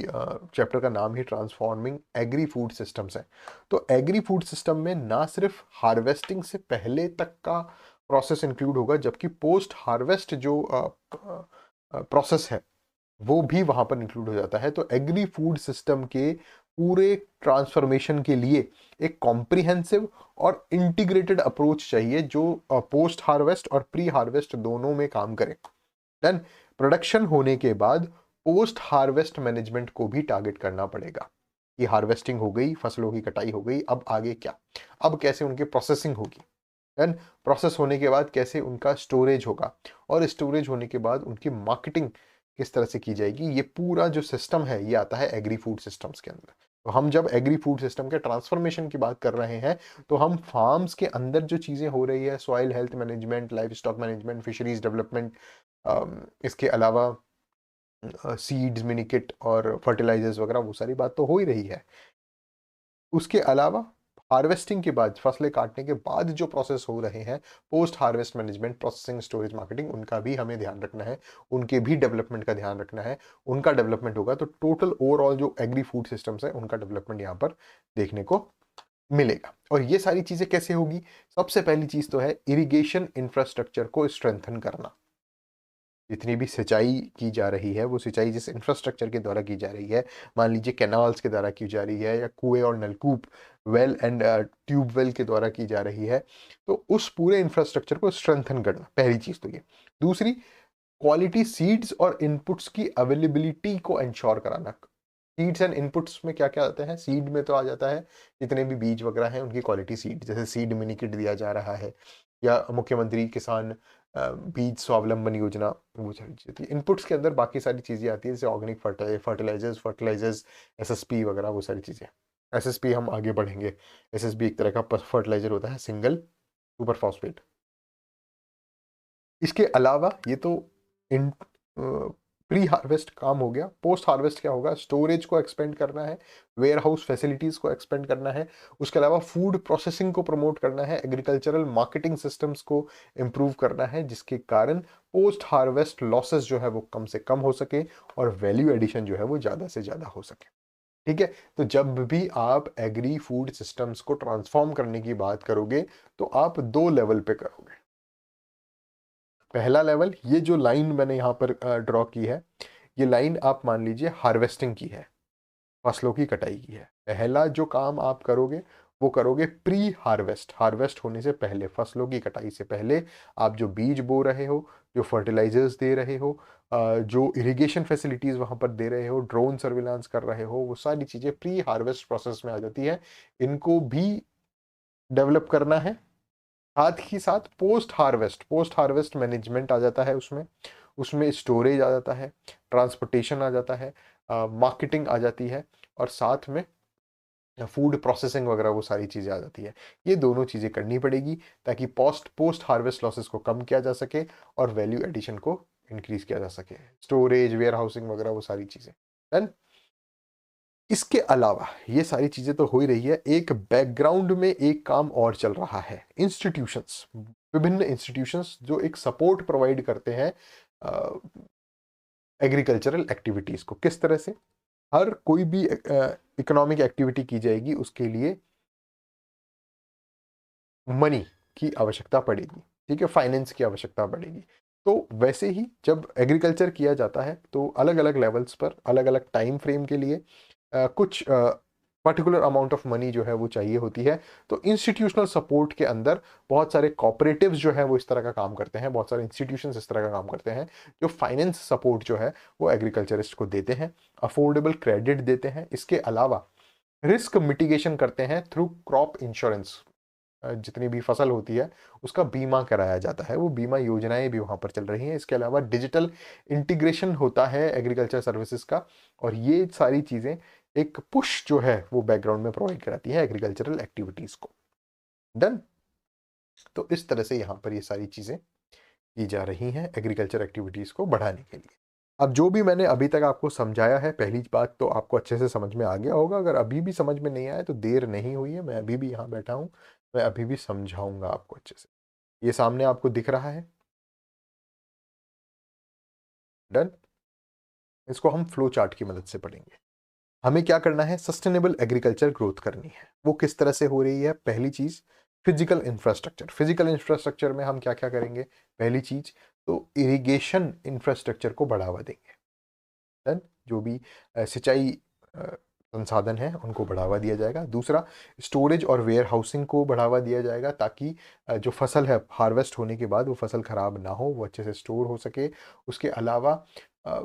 चैप्टर का नाम ही ट्रांसफॉर्मिंग एग्री फूड सिस्टम्स है। तो एग्री फूड सिस्टम में ना सिर्फ हार्वेस्टिंग से पहले तक का प्रोसेस इंक्लूड होगा, जबकि पोस्ट हार्वेस्ट जो प्रोसेस है वो भी वहां पर इंक्लूड हो जाता है। तो एग्री फूड सिस्टम के पूरे ट्रांसफॉर्मेशन के लिए एक कॉम्प्रिहेंसिव और इंटीग्रेटेड अप्रोच चाहिए, जो पोस्ट हार्वेस्ट और प्री हार्वेस्ट दोनों में काम करे। देन प्रोडक्शन होने के बाद पोस्ट हार्वेस्ट मैनेजमेंट को भी टारगेट करना पड़ेगा कि हार्वेस्टिंग हो गई, फसलों की कटाई हो गई, अब आगे क्या, अब कैसे उनकी प्रोसेसिंग होगी। देन प्रोसेस होने के बाद कैसे उनका स्टोरेज होगा, और स्टोरेज होने के बाद उनकी मार्केटिंग किस तरह से की जाएगी। ये पूरा जो सिस्टम है ये आता है एग्री फूड सिस्टम्स के अंदर। तो हम जब एग्री फूड सिस्टम के ट्रांसफॉर्मेशन की बात कर रहे हैं, तो हम फार्म्स के अंदर जो चीज़ें हो रही है, soil health management, life stock management, fisheries development, इसके अलावा सीड्स, मिनिकेट और फर्टिलाइजर्स वगैरह, वो सारी बात तो हो ही रही है। उसके अलावा हार्वेस्टिंग के बाद, फसलें काटने के बाद जो प्रोसेस हो रहे हैं, post harvest management, processing, storage, marketing, उनका भी हमें ध्यान रखना है, उनके भी डेवलपमेंट का ध्यान रखना है। उनका डेवलपमेंट होगा तो टोटल ओवरऑल जो एग्री फूड सिस्टम्स है उनका डेवलपमेंट यहाँ पर देखने को मिलेगा। और ये सारी चीजें कैसे होगी? सबसे पहली चीज तो है इरिगेशन इंफ्रास्ट्रक्चर को स्ट्रेंथन करना। जितनी भी सिंचाई की जा रही है वो सिंचाई जिस इंफ्रास्ट्रक्चर के द्वारा की जा रही है, मान लीजिए कैनाल्स के द्वारा की जा रही है या कुएं और नलकूप, वेल एंड ट्यूबवेल के द्वारा की जा रही है, तो उस पूरे इंफ्रास्ट्रक्चर को स्ट्रेंथन करना पहली चीज़ तो ये। दूसरी, क्वालिटी सीड्स और इनपुट्स की अवेलेबिलिटी को इंश्योर कराना। सीड्स एंड इनपुट्स में क्या क्या आते हैं? सीड में तो आ जाता है जितने भी बीज वगैरह हैं उनकी क्वालिटी सीड, जैसे सीड मिनी किट दिया जा रहा है या मुख्यमंत्री किसान बीज स्वावलंबन योजना, वो सारी चीज़ें। इनपुट्स के अंदर बाकी सारी चीज़ें आती है जैसे ऑर्गेनिक फर्टिलाइजर्स एसएसपी वगैरह वो सारी चीज़ें। एसएसपी हम आगे बढ़ेंगे। एसएसपी एक तरह का फर्टिलाइजर होता है, सिंगल सुपर फॉस्फेट। इसके अलावा ये तो इन प्री हार्वेस्ट काम हो गया। पोस्ट हार्वेस्ट क्या होगा? स्टोरेज को एक्सपेंड करना है, वेयर हाउस फैसिलिटीज को एक्सपेंड करना है, उसके अलावा फूड प्रोसेसिंग को प्रमोट करना है, एग्रीकल्चरल मार्केटिंग सिस्टम्स को इम्प्रूव करना है, जिसके कारण पोस्ट हार्वेस्ट लॉसेस जो है वो कम से कम हो सके और वैल्यू एडिशन जो है वो ज़्यादा से ज़्यादा हो सके। ठीक है, तो जब भी आप एग्री फूड सिस्टम्स को ट्रांसफॉर्म करने की बात करोगे तो आप दो लेवल पे करोगे। पहला लेवल, ये जो लाइन मैंने यहाँ पर ड्रॉ की है, ये लाइन आप मान लीजिए हार्वेस्टिंग की है, फसलों की कटाई की है। पहला जो काम आप करोगे वो करोगे प्री हार्वेस्ट, हार्वेस्ट होने से पहले, फसलों की कटाई से पहले आप जो बीज बो रहे हो, जो फर्टिलाइजर्स दे रहे हो, जो इरिगेशन फैसिलिटीज वहां पर दे रहे हो, ड्रोन सर्विलांस कर रहे हो, वो सारी चीजें प्री हार्वेस्ट प्रोसेस में आ जाती है। इनको भी डेवलप करना है। साथ ही साथ पोस्ट हार्वेस्ट मैनेजमेंट आ जाता है उसमें। उसमें स्टोरेज आ जाता है, ट्रांसपोर्टेशन आ जाता है, मार्केटिंग आ जाती है, और साथ में फूड प्रोसेसिंग वगैरह वो सारी चीज़ें आ जाती है। ये दोनों चीज़ें करनी पड़ेगी ताकि पोस्ट हार्वेस्ट लॉसेस को कम किया जा सके और वैल्यू एडिशन को इंक्रीज किया जा सके। स्टोरेज, वेयर हाउसिंग वगैरह वो सारी चीज़ें। डन। इसके अलावा ये सारी चीजें तो हो ही रही है, एक बैकग्राउंड में एक काम और चल रहा है। इंस्टीट्यूशंस, विभिन्न इंस्टीट्यूशंस जो एक सपोर्ट प्रोवाइड करते हैं एग्रीकल्चरल एक्टिविटीज को। किस तरह से? हर कोई भी इकोनॉमिक एक्टिविटी की जाएगी उसके लिए मनी की आवश्यकता पड़ेगी, ठीक है, फाइनेंस की आवश्यकता पड़ेगी। तो वैसे ही जब एग्रीकल्चर किया जाता है तो अलग अलग लेवल्स पर अलग अलग टाइम फ्रेम के लिए कुछ पर्टिकुलर अमाउंट ऑफ मनी जो है वो चाहिए होती है। तो इंस्टीट्यूशनल सपोर्ट के अंदर बहुत सारे कॉपरेटिव्स जो है वो इस तरह का काम करते हैं, बहुत सारे इंस्टीट्यूशंस इस तरह का काम करते हैं जो फाइनेंस सपोर्ट जो है वो एग्रीकल्चरिस्ट को देते हैं, अफोर्डेबल क्रेडिट देते हैं। इसके अलावा रिस्क मिटिगेशन करते हैं थ्रू क्रॉप इंश्योरेंस। जितनी भी फसल होती है उसका बीमा कराया जाता है, वो बीमा योजनाएं भी वहां पर चल रही हैं। इसके अलावा डिजिटल इंटीग्रेशन होता है एग्रीकल्चर सर्विसेज का, और ये सारी चीजें एक पुश जो है वो बैकग्राउंड में प्रोवाइड कराती है एग्रीकल्चरल एक्टिविटीज को। डन। तो इस तरह से यहाँ पर ये सारी चीजें की जा रही हैं एग्रीकल्चर एक्टिविटीज को बढ़ाने के लिए। अब जो भी मैंने अभी तक आपको समझाया है, पहली बात तो आपको अच्छे से समझ में आ गया होगा। अगर अभी भी समझ में नहीं आया तो देर नहीं हुई है, मैं अभी भी यहाँ बैठा हूँ, मैं अभी भी समझाऊंगा आपको अच्छे से। ये सामने आपको दिख रहा है? डन। इसको हम फ्लो चार्ट की मदद से पढ़ेंगे। हमें क्या करना है? सस्टेनेबल एग्रीकल्चर ग्रोथ करनी है। वो किस तरह से हो रही है? पहली चीज, फिजिकल इंफ्रास्ट्रक्चर। फिजिकल इंफ्रास्ट्रक्चर में हम क्या क्या करेंगे? पहली चीज तो इरिगेशन इंफ्रास्ट्रक्चर को बढ़ावा देंगे। डन। जो भी सिंचाई संसाधन है उनको बढ़ावा दिया जाएगा। दूसरा, स्टोरेज और वेयर हाउसिंग को बढ़ावा दिया जाएगा ताकि जो फसल है हार्वेस्ट होने के बाद वो फसल खराब ना हो, वो अच्छे से स्टोर हो सके। उसके अलावा अ,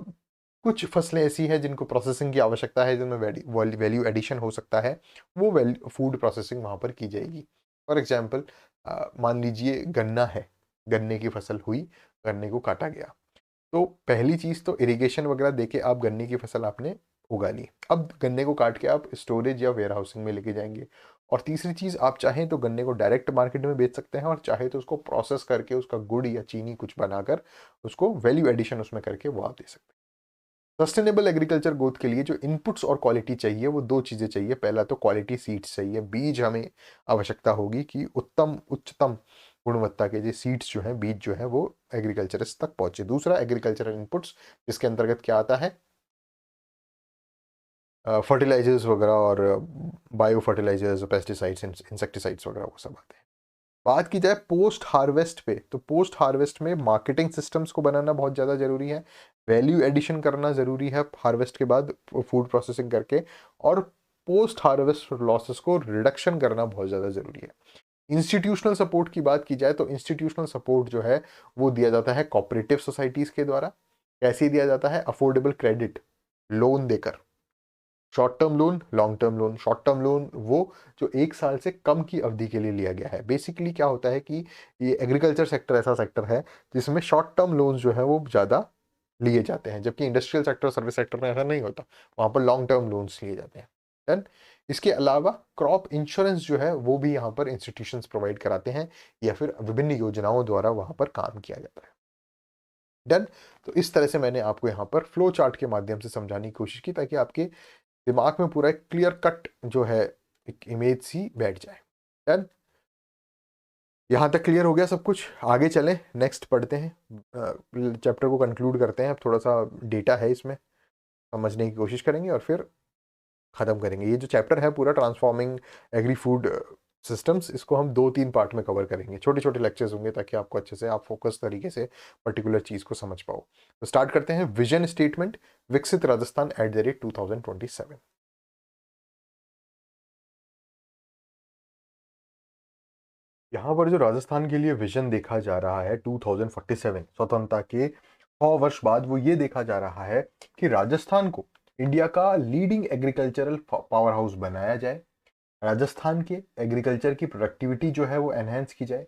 कुछ फसलें ऐसी हैं जिनको प्रोसेसिंग की आवश्यकता है, जिनमें वैल्यू एडिशन हो सकता है, वो वैल्यू फूड प्रोसेसिंग वहाँ पर की जाएगी। फॉर एग्जाम्पल, मान लीजिए गन्ना है, गन्ने की फसल हुई, गन्ने को काटा गया, तो पहली चीज तो इरिगेशन वगैरह देके आप गन्ने की फसल आपने उगा ली। अब गन्ने को काट के आप स्टोरेज या वेयर हाउसिंग में लेके जाएंगे। और तीसरी चीज, आप चाहें तो गन्ने को डायरेक्ट मार्केट में बेच सकते हैं, और चाहे तो उसको प्रोसेस करके उसका गुड़ या चीनी कुछ बनाकर उसको वैल्यू एडिशन उसमें करके वो आप दे सकते हैं। सस्टेनेबल एग्रीकल्चर ग्रोथ के लिए जो इनपुट्स और क्वालिटी चाहिए वो दो चीजें चाहिए। पहला तो क्वालिटी सीड्स चाहिए, बीज हमें आवश्यकता होगी कि उत्तम उच्चतम गुणवत्ता के जो सीड्स जो हैं, बीज जो है वो एग्रीकल्चरिस्ट तक पहुंचे। दूसरा, एग्रीकल्चरल इनपुट्स, जिसके अंतर्गत क्या आता है? फर्टिलाइजर्स वगैरह और बायो फर्टिलाइजर्स, पेस्टिसाइड्स, इंसेक्टिसाइड्स वगैरह वो सब आते हैं। बात की जाए पोस्ट हार्वेस्ट पे, तो पोस्ट हार्वेस्ट में मार्केटिंग सिस्टम्स को बनाना बहुत ज़्यादा ज़रूरी है, वैल्यू एडिशन करना ज़रूरी है हार्वेस्ट के बाद फूड प्रोसेसिंग करके, और पोस्ट हार्वेस्ट लॉसेस को रिडक्शन करना बहुत ज़्यादा ज़रूरी है। इंस्टीट्यूशनल सपोर्ट की बात की जाए तो इंस्टीट्यूशनल सपोर्ट जो है वो दिया जाता है कोऑपरेटिव सोसाइटीज़ के द्वारा। कैसे दिया जाता है? अफोर्डेबल क्रेडिट, लोन देकर, short term loan, long term loan. Short term loan वो जो 1 साल से कम की अवधि के लिए लिया गया है। बेसिकली क्या होता है कि ये एग्रीकल्चर सेक्टर ऐसा सेक्टर है जिसमें शॉर्ट टर्म लोन्स जो है वो ज़्यादा लिए जाते हैं, जबकि इंडस्ट्रियल सेक्टर, सर्विस सेक्टर में ऐसा नहीं होता, वहाँ पर लॉन्ग टर्म लोन्स लिए जाते हैं। डन। इसके अलावा क्रॉप इंश्योरेंस जो है वो भी यहाँ पर इंस्टीट्यूशंस प्रोवाइड कराते हैं, या फिर विभिन्न योजनाओं द्वारा वहाँ पर काम किया जाता है। डन। तो इस तरह से मैंने आपको यहाँ पर फ्लो चार्ट के माध्यम से समझाने की कोशिश की, ताकि आपके दिमाग में पूरा एक क्लियर कट जो है एक इमेज सी बैठ जाए। डन। यहाँ तक क्लियर हो गया सब कुछ? आगे चलें, नेक्स्ट पढ़ते हैं, चैप्टर को कंक्लूड करते हैं। अब थोड़ा सा डेटा है इसमें, समझने की कोशिश करेंगे और फिर ख़त्म करेंगे। ये जो चैप्टर है पूरा ट्रांसफॉर्मिंग एग्री फूड सिस्टम्स, इसको हम 2-3 पार्ट में कवर करेंगे। छोटे छोटे लेक्चर्स होंगे ताकि आपको अच्छे से, आप फोकस तरीके से पर्टिकुलर चीज़ को समझ पाओ। तो स्टार्ट करते हैं। विजन स्टेटमेंट, विकसित राजस्थान @2027। यहाँ पर जो राजस्थान के लिए विजन देखा जा रहा है 2047, स्वतंत्रता के 100 वर्ष बाद, वो ये देखा जा रहा है कि राजस्थान को इंडिया का लीडिंग एग्रीकल्चरल पावर हाउस बनाया जाए। राजस्थान के एग्रीकल्चर की प्रोडक्टिविटी जो है वो एनहेंस की जाए।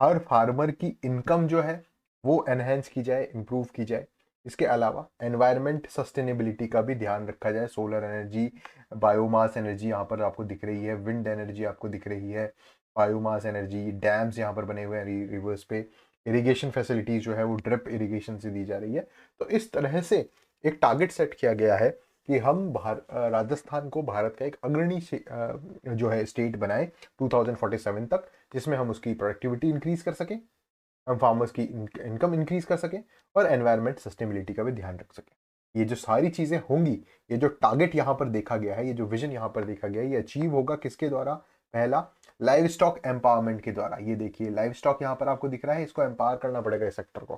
हर फार्मर की इनकम जो है वो एनहेंस की जाए, इम्प्रूव की जाए। इसके अलावा एनवायरनमेंट सस्टेनेबिलिटी का भी ध्यान रखा जाए। सोलर एनर्जी, बायोमास एनर्जी यहाँ पर आपको दिख रही है, विंड एनर्जी आपको दिख रही है, बायोमास एनर्जी, डैम्स यहाँ पर बने हुए हैं रिवर्स पे, इरिगेशन फैसिलिटीज जो है वो ड्रिप इरिगेशन से दी जा रही है। तो इस तरह से एक टारगेट सेट किया गया है कि हम राजस्थान को भारत का एक अग्रणी जो है स्टेट बनाए 2047 तक, जिसमें हम उसकी प्रोडक्टिविटी इंक्रीज कर सकें, हम फार्मर्स की इनकम इंक्रीज कर सकें, और एनवायरमेंट सस्टेनेबिलिटी का भी ध्यान रख सकें। ये जो सारी चीजें होंगी, ये जो टारगेट यहाँ पर देखा गया है, ये जो विजन यहाँ पर देखा गया है, ये अचीव होगा किसके द्वारा? पहला, लाइव स्टॉक एम्पावरमेंट के द्वारा। ये देखिए लाइव स्टॉक यहाँ पर आपको दिख रहा है, इसको एम्पावर करना पड़ेगा इस सेक्टर को,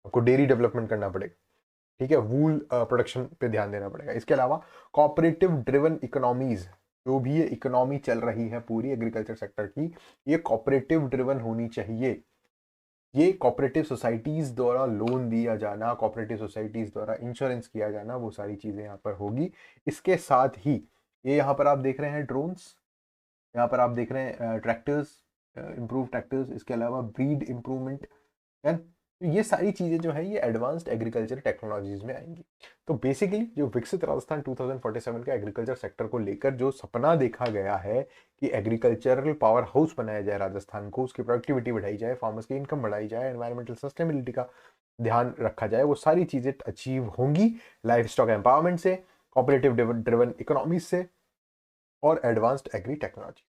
आपको डेयरी डेवलपमेंट करना पड़ेगा, ठीक है, वूल प्रोडक्शन पे ध्यान देना पड़ेगा। इसके अलावा कॉपरेटिव ड्रिवन इकोनॉमीज, जो भी ये इकोनॉमी चल रही है पूरी एग्रीकल्चर सेक्टर की, ये कॉपरेटिव ड्रिवन होनी चाहिए। ये कोऑपरेटिव सोसाइटीज द्वारा लोन दिया जाना, कोऑपरेटिव सोसाइटीज द्वारा इंश्योरेंस किया जाना, वो सारी चीजें यहाँ पर होगी। इसके साथ ही ये यहाँ पर आप देख रहे हैं ड्रोन्स, यहाँ पर आप देख रहे हैं ट्रैक्टर्स, इम्प्रूव ट्रैक्टर्स, इसके अलावा ब्रीड इम्प्रूवमेंट एंड, तो ये सारी चीज़ें जो है ये एडवांस्ड एग्रीकल्चर टेक्नोलॉजीज में आएंगी। तो बेसिकली जो विकसित राजस्थान 2047 का एग्रीकल्चर सेक्टर को लेकर जो सपना देखा गया है कि एग्रीकल्चरल पावर हाउस बनाया जाए राजस्थान को, उसकी प्रोडक्टिविटी बढ़ाई जाए, फार्मर्स की इनकम बढ़ाई जाए, एनवायरमेंटल सस्टेनेबिलिटी का ध्यान रखा जाए, वो सारी चीज़ें अचीव होंगी लाइफ स्टॉक एम्पावरमेंट से, कॉपरेटिव ड्रिवन इकोनॉमी से, और एडवांस्ड एग्री टेक्नोलॉजी।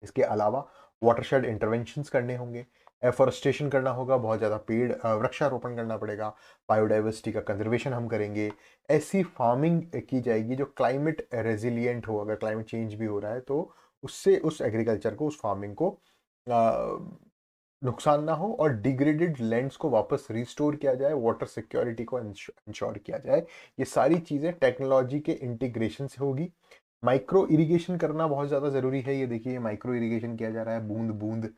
इसके अलावा वाटरशेड इंटरवेंशंस करने होंगे, एफॉरेस्टेशन करना होगा, बहुत ज़्यादा पेड़ वृक्षारोपण करना पड़ेगा, बायोडाइवर्सिटी का कंजर्वेशन हम करेंगे। ऐसी फार्मिंग की जाएगी जो क्लाइमेट रेजिलिएंट हो, अगर क्लाइमेट चेंज भी हो रहा है तो उससे उस एग्रीकल्चर को, उस फार्मिंग को नुकसान ना हो, और डिग्रेडेड लैंड्स को वापस रिस्टोर किया जाए, वाटर सिक्योरिटी को इंश्योर किया जाए। ये सारी चीज़ें टेक्नोलॉजी के इंटीग्रेशन से होगी। माइक्रो इरिगेशन करना बहुत ज़्यादा ज़रूरी है। ये देखिए माइक्रो इरिगेशन किया जा रहा है, बूंद बूंद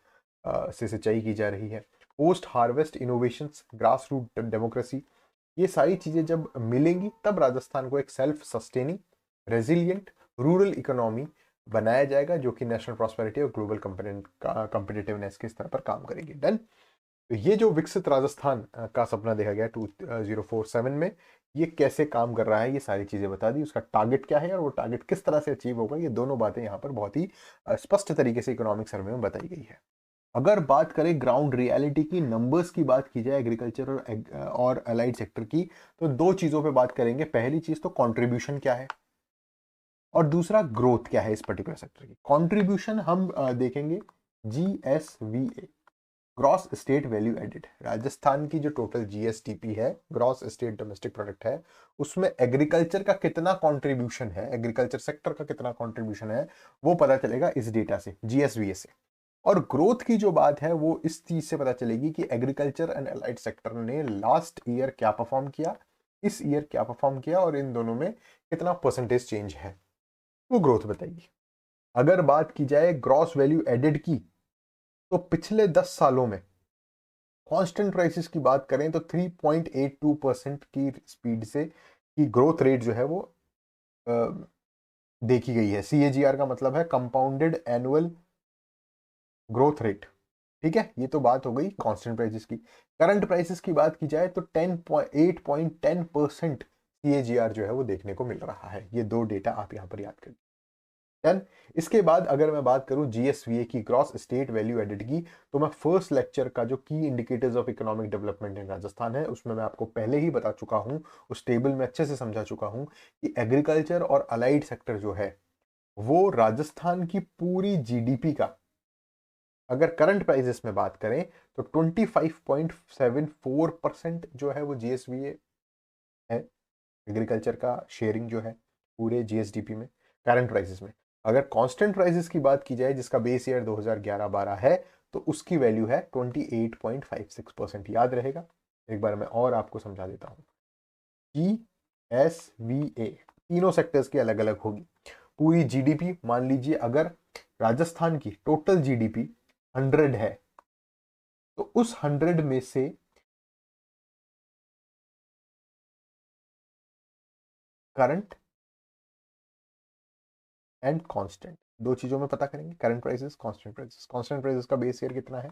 से सिंचाई की जा रही है। Post harvest innovations, grass root democracy, ये सारी चीज़ें जब मिलेंगी तब राजस्थान को एक self sustaining, resilient rural economy बनाया जाएगा, जो कि नेशनल प्रॉस्पेरिटी और ग्लोबल कंपिटिटिवनेस के स्तर पर काम करेगी। डन। तो ये जो विकसित राजस्थान का सपना देखा गया 2047 में, ये कैसे काम कर रहा है, ये सारी चीज़ें बता दी, उसका टारगेट क्या है और वो टारगेट किस तरह से अचीव होगा, ये दोनों बातें यहाँ पर बहुत ही स्पष्ट तरीके से इकोनॉमिक सर्वे में बताई गई है। अगर बात करें ग्राउंड रियलिटी की, नंबर्स की बात की जाए एग्रीकल्चर और अलाइड सेक्टर की, तो दो चीज़ों पे बात करेंगे। पहली चीज़ तो कंट्रीब्यूशन क्या है, और दूसरा ग्रोथ क्या है इस पर्टिकुलर सेक्टर की। कंट्रीब्यूशन हम देखेंगे GSVA, gross state value added. Rajasthan की जो टोटल GSTP है, ग्रॉस स्टेट डोमेस्टिक प्रोडक्ट है, उसमें एग्रीकल्चर का कितना कंट्रीब्यूशन है, एग्रीकल्चर सेक्टर का कितना कंट्रीब्यूशन है, वो पता चलेगा इस डेटा से, GSVA से। और ग्रोथ की जो बात है वो इस चीज से पता चलेगी कि एग्रीकल्चर एंड अलाइड सेक्टर ने लास्ट ईयर क्या परफॉर्म किया, इस ईयर क्या परफॉर्म किया, और इन दोनों में कितना परसेंटेज चेंज है, वो ग्रोथ बताइए। अगर बात की जाए ग्रॉस वैल्यू एडेड की, तो पिछले 10 सालों में कांस्टेंट प्राइसेस की बात करें तो 3.82% की स्पीड से की ग्रोथ रेट जो है वो देखी गई है। CAGR का मतलब है कंपाउंडेड एनुअल ग्रोथ रेट। ठीक है, ये तो बात हो गई कांस्टेंट प्राइसेस की। करंट प्राइसेस की बात की जाए तो 8.10% CAGR जो है वो देखने को मिल रहा है। ये दो डेटा आप यहां पर याद करिए। डन। इसके बाद अगर मैं बात करूं GSVA की, ग्रॉस स्टेट वैल्यू एडेड की, तो मैं फर्स्ट लेक्चर का जो की indicators of economic development in Rajasthan है उसमें मैं आपको पहले ही बता चुका हूं, उस टेबल में अच्छे से समझा चुका हूं कि एग्रीकल्चर और अलाइड सेक्टर जो है वो राजस्थान की पूरी GDP का, अगर करंट प्राइसेस में बात करें तो 25.74% जो है वो GSVA है। एग्रीकल्चर का शेयरिंग जो है पूरे GSDP में, करंट प्राइसेस में। अगर कांस्टेंट प्राइसेस की बात की जाए जिसका बेस ईयर 2011-12 है, तो उसकी वैल्यू है 28.56%। याद रहेगा, एक बार मैं और आपको समझा देता हूं। GSVA तीनों सेक्टर्स की अलग अलग होगी। पूरी GDP मान लीजिए, अगर राजस्थान की टोटल GDP 100 है, तो उस 100 में से करंट एंड कांस्टेंट, दो चीजों में पता करेंगे, current prices, constant prices. Constant prices का बेस ईयर कितना है?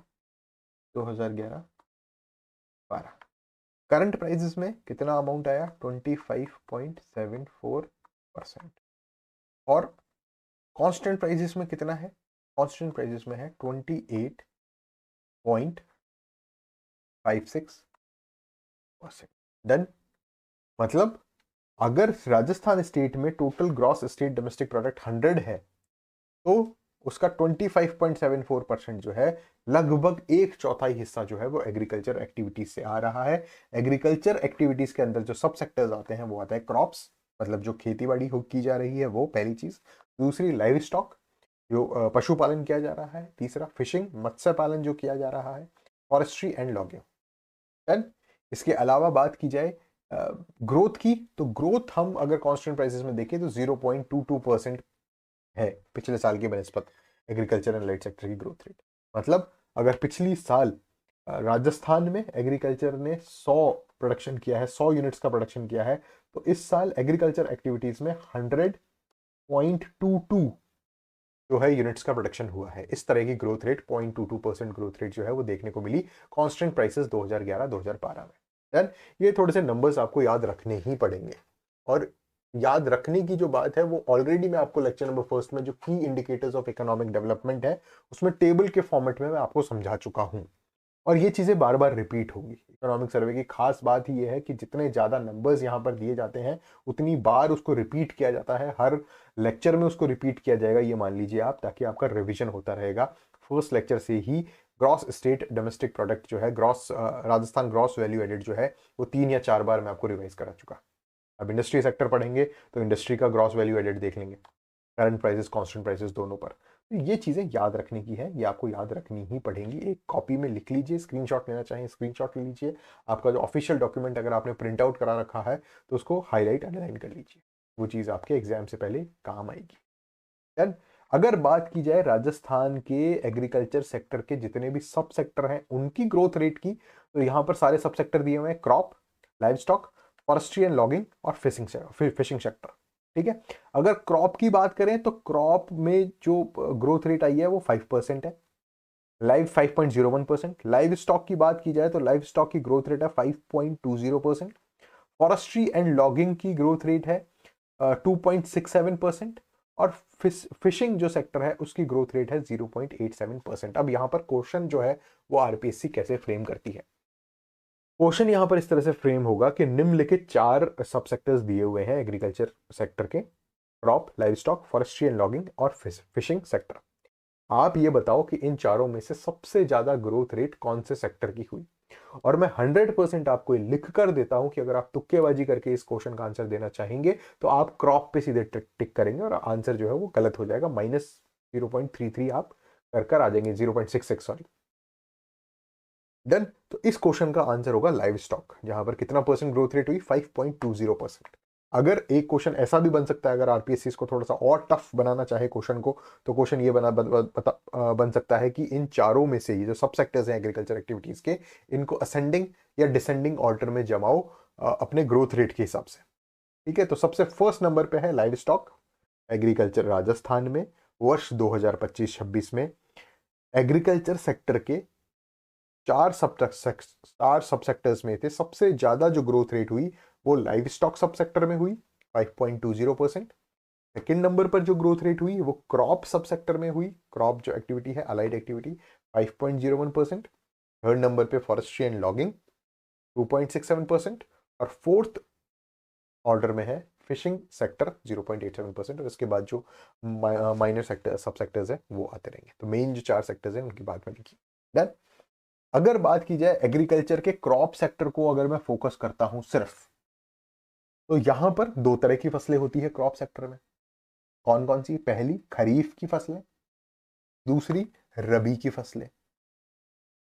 2011-12। करंट प्राइसेस में कितना अमाउंट आया? 25.74%। और कांस्टेंट प्राइसेस में कितना है? कांस्टेंट प्राइसेस में है 28.56%। डन। मतलब अगर राजस्थान स्टेट में total gross state domestic product 100 है, तो उसका 25.74% जो है, लगभग एक चौथाई हिस्सा जो है वो एग्रीकल्चर एक्टिविटीज से आ रहा है। एग्रीकल्चर एक्टिविटीज के अंदर जो सब सेक्टर्स आते हैं वो आता है क्रॉप्स, मतलब जो खेती बाड़ी की जा रही है वो, पहली चीज। दूसरी लाइव स्टॉक, जो पशुपालन किया जा रहा है। तीसरा फिशिंग, मत्स्य पालन जो किया जा रहा है। Forestry and logging. देन इसके अलावा बात की जाए ग्रोथ की, तो ग्रोथ हम अगर कांस्टेंट प्राइसेस में देखें तो 0.22% है पिछले साल की बनस्पत, एग्रीकल्चर एंड लाइट सेक्टर की ग्रोथ रेट। मतलब अगर पिछली साल राजस्थान में एग्रीकल्चर ने 100 प्रोडक्शन किया है, 100 यूनिट्स का प्रोडक्शन किया है, तो इस साल एग्रीकल्चर एक्टिविटीज में 100.22 जो है यूनिट्स का प्रोडक्शन हुआ है। इस तरह की ग्रोथ रेट, 0.22% ग्रोथ रेट जो है वो देखने को मिली कांस्टेंट प्राइसेस 2011-2012 में। देन ये थोड़े से नंबर्स आपको याद रखने ही पड़ेंगे, और याद रखने की जो बात है वो ऑलरेडी मैं आपको लेक्चर नंबर फर्स्ट में जो की इंडिकेटर्स ऑफ इकोनॉमिक डेवलपमेंट है उसमें टेबल के फॉर्मेट में मैं आपको समझा चुका हूं, और ये चीजें बार बार रिपीट होंगी। इकोनॉमिक सर्वे की खास बात ही ये है कि जितने ज्यादा नंबर्स यहाँ पर दिए जाते हैं उतनी बार उसको रिपीट किया जाता है, हर लेक्चर में उसको रिपीट किया जाएगा, ये मान लीजिए आप, ताकि आपका रिविजन होता रहेगा। फर्स्ट लेक्चर से ही ग्रॉस स्टेट डोमेस्टिक प्रोडक्ट जो है, gross Rajasthan gross value added जो है, वो 3 या 4 बार मैं आपको रिवाइज करा चुका। अब इंडस्ट्री सेक्टर पढ़ेंगे तो इंडस्ट्री का ग्रॉस वैल्यू एडेड देख लेंगे, करंट प्राइसेस, कांस्टेंट प्राइसेस दोनों पर। तो ये चीजें याद रखने की है, ये आपको याद रखनी ही पड़ेंगी। एक कॉपी में लिख लीजिए, स्क्रीनशॉट लेना चाहिए स्क्रीनशॉट ले लीजिए। आपका जो ऑफिशियल डॉक्यूमेंट अगर आपने प्रिंट आउट करा रखा है तो उसको हाईलाइट अंडरलाइन कर लीजिए, वो चीज आपके एग्जाम से पहले काम आएगी। देन अगर बात की जाए राजस्थान के एग्रीकल्चर सेक्टर के जितने भी सब सेक्टर हैं उनकी ग्रोथ रेट की, तो यहां पर सारे सब सेक्टर दिए हुए हैं, crop, live stock, forestry and logging और फिशिंग सेक्टर। ठीक है, अगर क्रॉप की बात करें तो क्रॉप में जो ग्रोथ रेट आई है वो 5% है, लाइव 5.01%। लाइव स्टॉक की बात की जाए तो लाइव स्टॉक की ग्रोथ रेट है 5.20%। फॉरेस्ट्री एंड लॉगिंग की ग्रोथ रेट है 2.67%। और फिशिंग जो सेक्टर है उसकी ग्रोथ रेट है 0.87%। अब यहां पर क्वेश्चन जो है वो आरपीएससी कैसे फ्रेम करती है? क्वेश्चन यहां पर इस तरह से फ्रेम होगा कि निम्नलिखित 4 सब सेक्टर्स दिए हुए हैं एग्रीकल्चर सेक्टर के, crop, live stock, forestry and logging और फिशिंग सेक्टर। आप ये बताओ कि इन चारों में से सबसे ज्यादा ग्रोथ रेट कौन से सेक्टर की हुई? और मैं 100% आपको लिख कर देता हूं कि अगर आप तुक्केबाजी करके इस क्वेश्चन का आंसर देना चाहेंगे तो आप क्रॉप पे सीधे टिक करेंगे और आंसर जो है वो गलत हो जाएगा, -0.33 आप कर आ जाएंगे 0.66, सॉरी। डन। तो इस क्वेश्चन का आंसर होगा लाइव स्टॉक, जहां पर कितना परसेंट ग्रोथ रेट हुई, 5.20%। अगर एक क्वेश्चन ऐसा भी बन सकता है, अगर आरपीएससी इसको थोड़ा सा और टफ बनाना चाहे क्वेश्चन को, तो क्वेश्चन ये बन सकता है कि इन चारों में से ये जो सब सेक्टर्स हैं एग्रीकल्चर एक्टिविटीज के, इनको असेंडिंग या डिसेंडिंग ऑर्डर में जमाओ अपने ग्रोथ रेट के हिसाब से। ठीक है, तो सबसे फर्स्ट नंबर पे है लाइव स्टॉक एग्रीकल्चर राजस्थान में वर्ष 2025-26 में। एग्रीकल्चर सेक्टर के चार सब सेक्टर्स में थे, सबसे ज्यादा जो ग्रोथ रेट हुई वो लाइव स्टॉक सब सेक्टर में हुई 5.20%। सेकेंड नंबर पर जो ग्रोथ रेट हुई वो क्रॉप सब सेक्टर में हुई, क्रॉप जो एक्टिविटी है अलाइड एक्टिविटी, 5.01%। थर्ड नंबर पे फॉरेस्ट्री एंड लॉगिंग 2.67%, और फोर्थ ऑर्डर में है फिशिंग सेक्टर 0.87%। और इसके बाद जो माइनर सेक्टर सब सेक्टर्स है वो आते रहेंगे। तो मेन जो चार सेक्टर्स हैं उनकी बात मैंने की। डन। अगर बात की जाए एग्रीकल्चर के क्रॉप सेक्टर को, अगर मैं फोकस करता हूं सिर्फ, तो यहां पर दो तरह की फसलें होती है क्रॉप सेक्टर में। कौन कौन सी? पहली खरीफ की फसलें, दूसरी रबी की फसलें।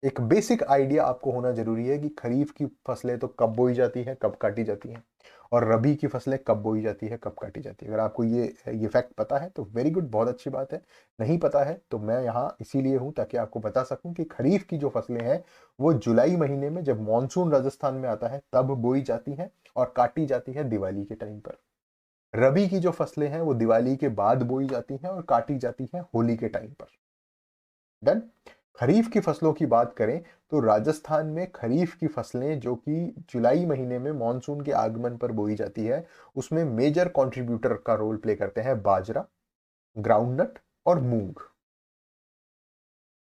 एक बेसिक आइडिया आपको होना जरूरी है कि खरीफ की फसलें तो कब बोई जाती है, कब काटी जाती हैं, और रबी की फसलें कब बोई जाती है, कब काटी जाती है। अगर आपको ये फैक्ट पता है तो वेरी गुड, बहुत अच्छी बात है। नहीं पता है तो मैं यहाँ इसीलिए हूँ ताकि आपको बता सकूं कि खरीफ की जो फसलें हैं वो जुलाई महीने में जब मानसून राजस्थान में आता है तब बोई जाती हैं और काटी जाती है दिवाली के टाइम पर। रबी की जो फसलें हैं वो दिवाली के बाद बोई जाती हैं और काटी जाती हैं होली के टाइम पर। डन। खरीफ की फसलों की बात करें तो राजस्थान में खरीफ की फसलें जो कि जुलाई महीने में मानसून के आगमन पर बोई जाती है, उसमें मेजर कंट्रीब्यूटर का रोल प्ले करते हैं बाजरा, ग्राउंडनट और मूंग।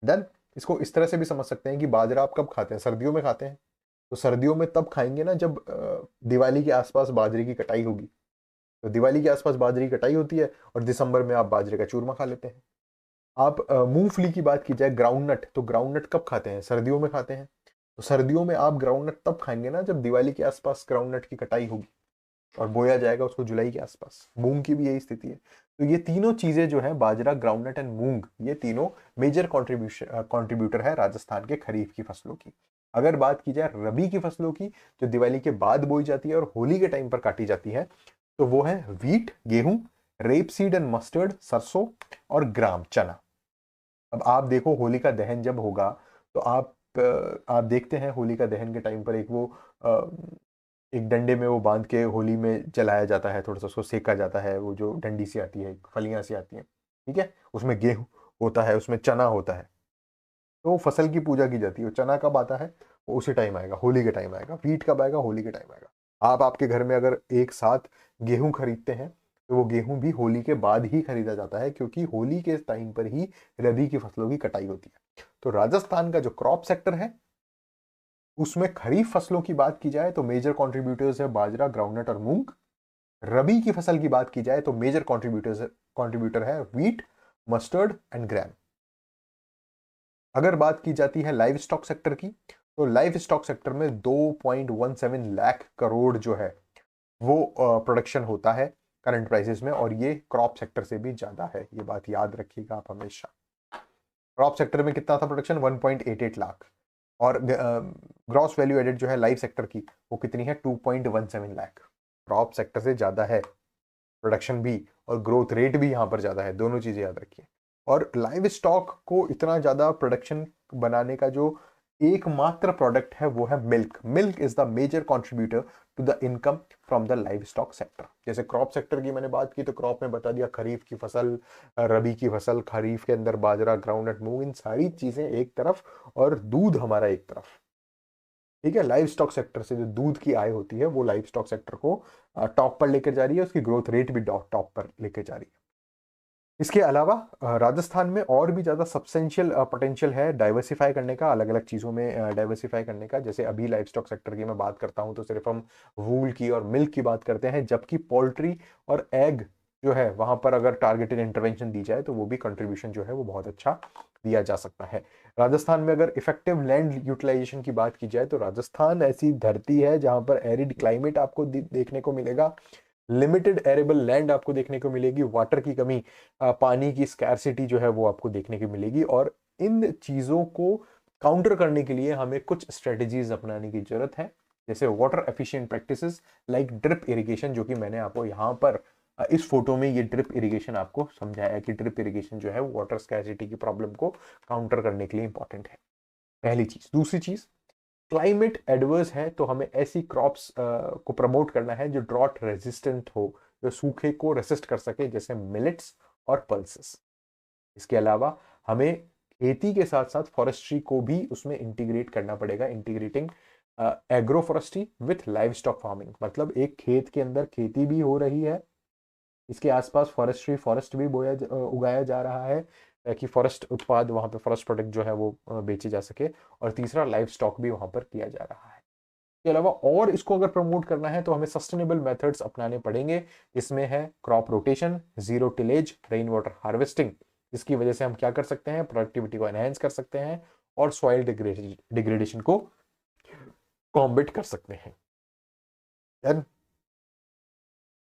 डन। इसको इस तरह से भी समझ सकते हैं कि बाजरा आप कब खाते हैं? सर्दियों में खाते हैं। तो सर्दियों में तब खाएंगे ना जब दिवाली के आसपास बाजरे की कटाई होगी। तो दिवाली के आसपास बाजरे की कटाई होती है और दिसंबर में आप बाजरे का चूरमा खा लेते हैं। आप मूंगफली की बात की जाए, ग्राउंडनट, तो ग्राउंडनट कब खाते हैं? सर्दियों में खाते हैं। तो सर्दियों में आप ग्राउंडनट तब खाएंगे ना जब दिवाली के आसपास ग्राउंडनट की कटाई होगी और बोया जाएगा उसको जुलाई के आसपास। मूंग की भी यही स्थिति है। तो ये तीनों चीजें जो है, बाजरा, ग्राउंडनट एंड मूंग, ये तीनों मेजर कॉन्ट्रीब्यूटर है राजस्थान के खरीफ की फसलों की। अगर बात की जाए रबी की फसलों की, जो दिवाली के बाद बोई जाती है और होली के टाइम पर काटी जाती है, तो वो है व्हीट, गेहूं, रेपसीड एंड मस्टर्ड, सरसों और ग्राम, चना। अब आप देखो होली का दहन जब होगा तो आप देखते हैं होली का दहन के टाइम पर एक वो एक डंडे में वो बांध के होली में जलाया जाता है, थोड़ा सा उसको सेका जाता है, वो जो डंडी सी आती है, फलियां सी आती हैं, ठीक है, उसमें गेहूं होता है, उसमें चना होता है। तो फसल की पूजा की जाती है। चना कब आता है? वो उसी टाइम आएगा, होली के टाइम आएगा। व्हीट कब आएगा? होली के टाइम आएगा। आप आपके घर में अगर एक साथ गेहूं खरीदते हैं तो वो गेहूं भी होली के बाद ही खरीदा जाता है, क्योंकि होली के टाइम पर ही रबी की फसलों की कटाई होती है। तो राजस्थान का जो क्रॉप सेक्टर है उसमें खरीफ फसलों की बात की जाए तो मेजर कॉन्ट्रीब्यूटर्स है बाजरा, ग्राउंडनट और मूंग। रबी की फसल की बात की जाए तो मेजर कॉन्ट्रीब्यूटर है व्हीट, मस्टर्ड एंड ग्रैम। अगर बात की जाती है लाइव स्टॉक सेक्टर की, तो लाइव स्टॉक सेक्टर में 2.17 लाख करोड़ जो है वो प्रोडक्शन होता है करंट प्राइसेस में, और ये क्रॉप सेक्टर से भी ज्यादा है। ये बात याद रखिएगा आप हमेशा। क्रॉप सेक्टर में कितना था प्रोडक्शन? 1.88 लाख। और ग्रॉस वैल्यू एडेड जो है लाइव सेक्टर की, वो कितनी है? 2.17 लाख। क्रॉप सेक्टर से ज्यादा है प्रोडक्शन भी, और ग्रोथ रेट भी यहां पर ज्यादा है। दोनों चीजें याद रखिए। और लाइव स्टॉक को इतना ज्यादा प्रोडक्शन बनाने का जो एकमात्र प्रोडक्ट है वो है milk. Milk is the major contributor to the income from the livestock sector. जैसे क्रॉप सेक्टर की मैंने बात की तो क्रॉप में बता दिया खरीफ की फसल, रबी की फसल, खरीफ के अंदर बाजरा, ग्राउंडनट, मूंग, इन सारी चीजें एक तरफ, और दूध हमारा एक तरफ। ठीक है, लाइव स्टॉक सेक्टर से जो दूध की आय होती है वो लाइव स्टॉक सेक्टर को टॉप पर लेकर जा रही है, उसकी ग्रोथ रेट भी टॉप पर लेकर जा रही है। इसके अलावा राजस्थान में और भी ज़्यादा सब्सटेंशियल पोटेंशियल है डाइवर्सिफाई करने का, अलग अलग चीज़ों में डाइवर्सिफाई करने का। जैसे अभी लाइव स्टॉक सेक्टर की मैं बात करता हूँ तो सिर्फ हम वूल की और मिल्क की बात करते हैं, जबकि पोल्ट्री और एग जो है वहां पर अगर टारगेटेड इंटरवेंशन दी जाए तो वो भी कंट्रीब्यूशन जो है वो बहुत अच्छा दिया जा सकता है। राजस्थान में अगर इफेक्टिव लैंड यूटिलाइजेशन की बात की जाए तो राजस्थान ऐसी धरती है जहां पर एरिड क्लाइमेट आपको देखने को मिलेगा। लिमिटेड एरेबल लैंड आपको देखने को मिलेगी, वाटर की कमी, पानी की स्कैरसिटी जो है वो आपको देखने को मिलेगी। और इन चीजों को काउंटर करने के लिए हमें कुछ स्ट्रेटजीज अपनाने की जरूरत है, जैसे water efficient practices like drip irrigation, जो कि मैंने आपको यहाँ पर इस फोटो में ये ड्रिप इरिगेशन आपको समझाया कि ड्रिप इरिगेशन जो है वाटर स्कैरसिटी की प्रॉब्लम को काउंटर करने के लिए इंपॉर्टेंट है, पहली चीज। दूसरी चीज, क्लाइमेट एडवर्स है तो हमें ऐसी क्रॉप्स को प्रमोट करना है जो ड्रॉट रेजिस्टेंट हो, जो सूखे को रेसिस्ट कर सके, जैसे मिलेट्स और पल्सेस। इसके अलावा हमें खेती के साथ साथ फॉरेस्ट्री को भी उसमें इंटीग्रेट करना पड़ेगा, integrating agro forestry with live stock farming, मतलब एक खेत के अंदर खेती भी हो रही है, इसके आसपास फॉरेस्ट भी उगाया जा रहा है कि फॉरेस्ट उत्पाद वहां पे, फॉरेस्ट प्रोडक्ट जो है वो बेचे जा सके। और तीसरा, लाइव स्टॉक भी वहां पर किया जा रहा है। इसके अलावा और इसको अगर प्रमोट करना है तो हमें सस्टेनेबल मेथड्स अपनाने पड़ेंगे, इसमें है crop rotation, zero tillage, rain water harvesting. इसकी वजह से हम क्या कर सकते हैं, प्रोडक्टिविटी को एनहेंस कर सकते हैं और सॉइल डिग्रेडेशन को कॉम्बेट कर सकते हैं। यार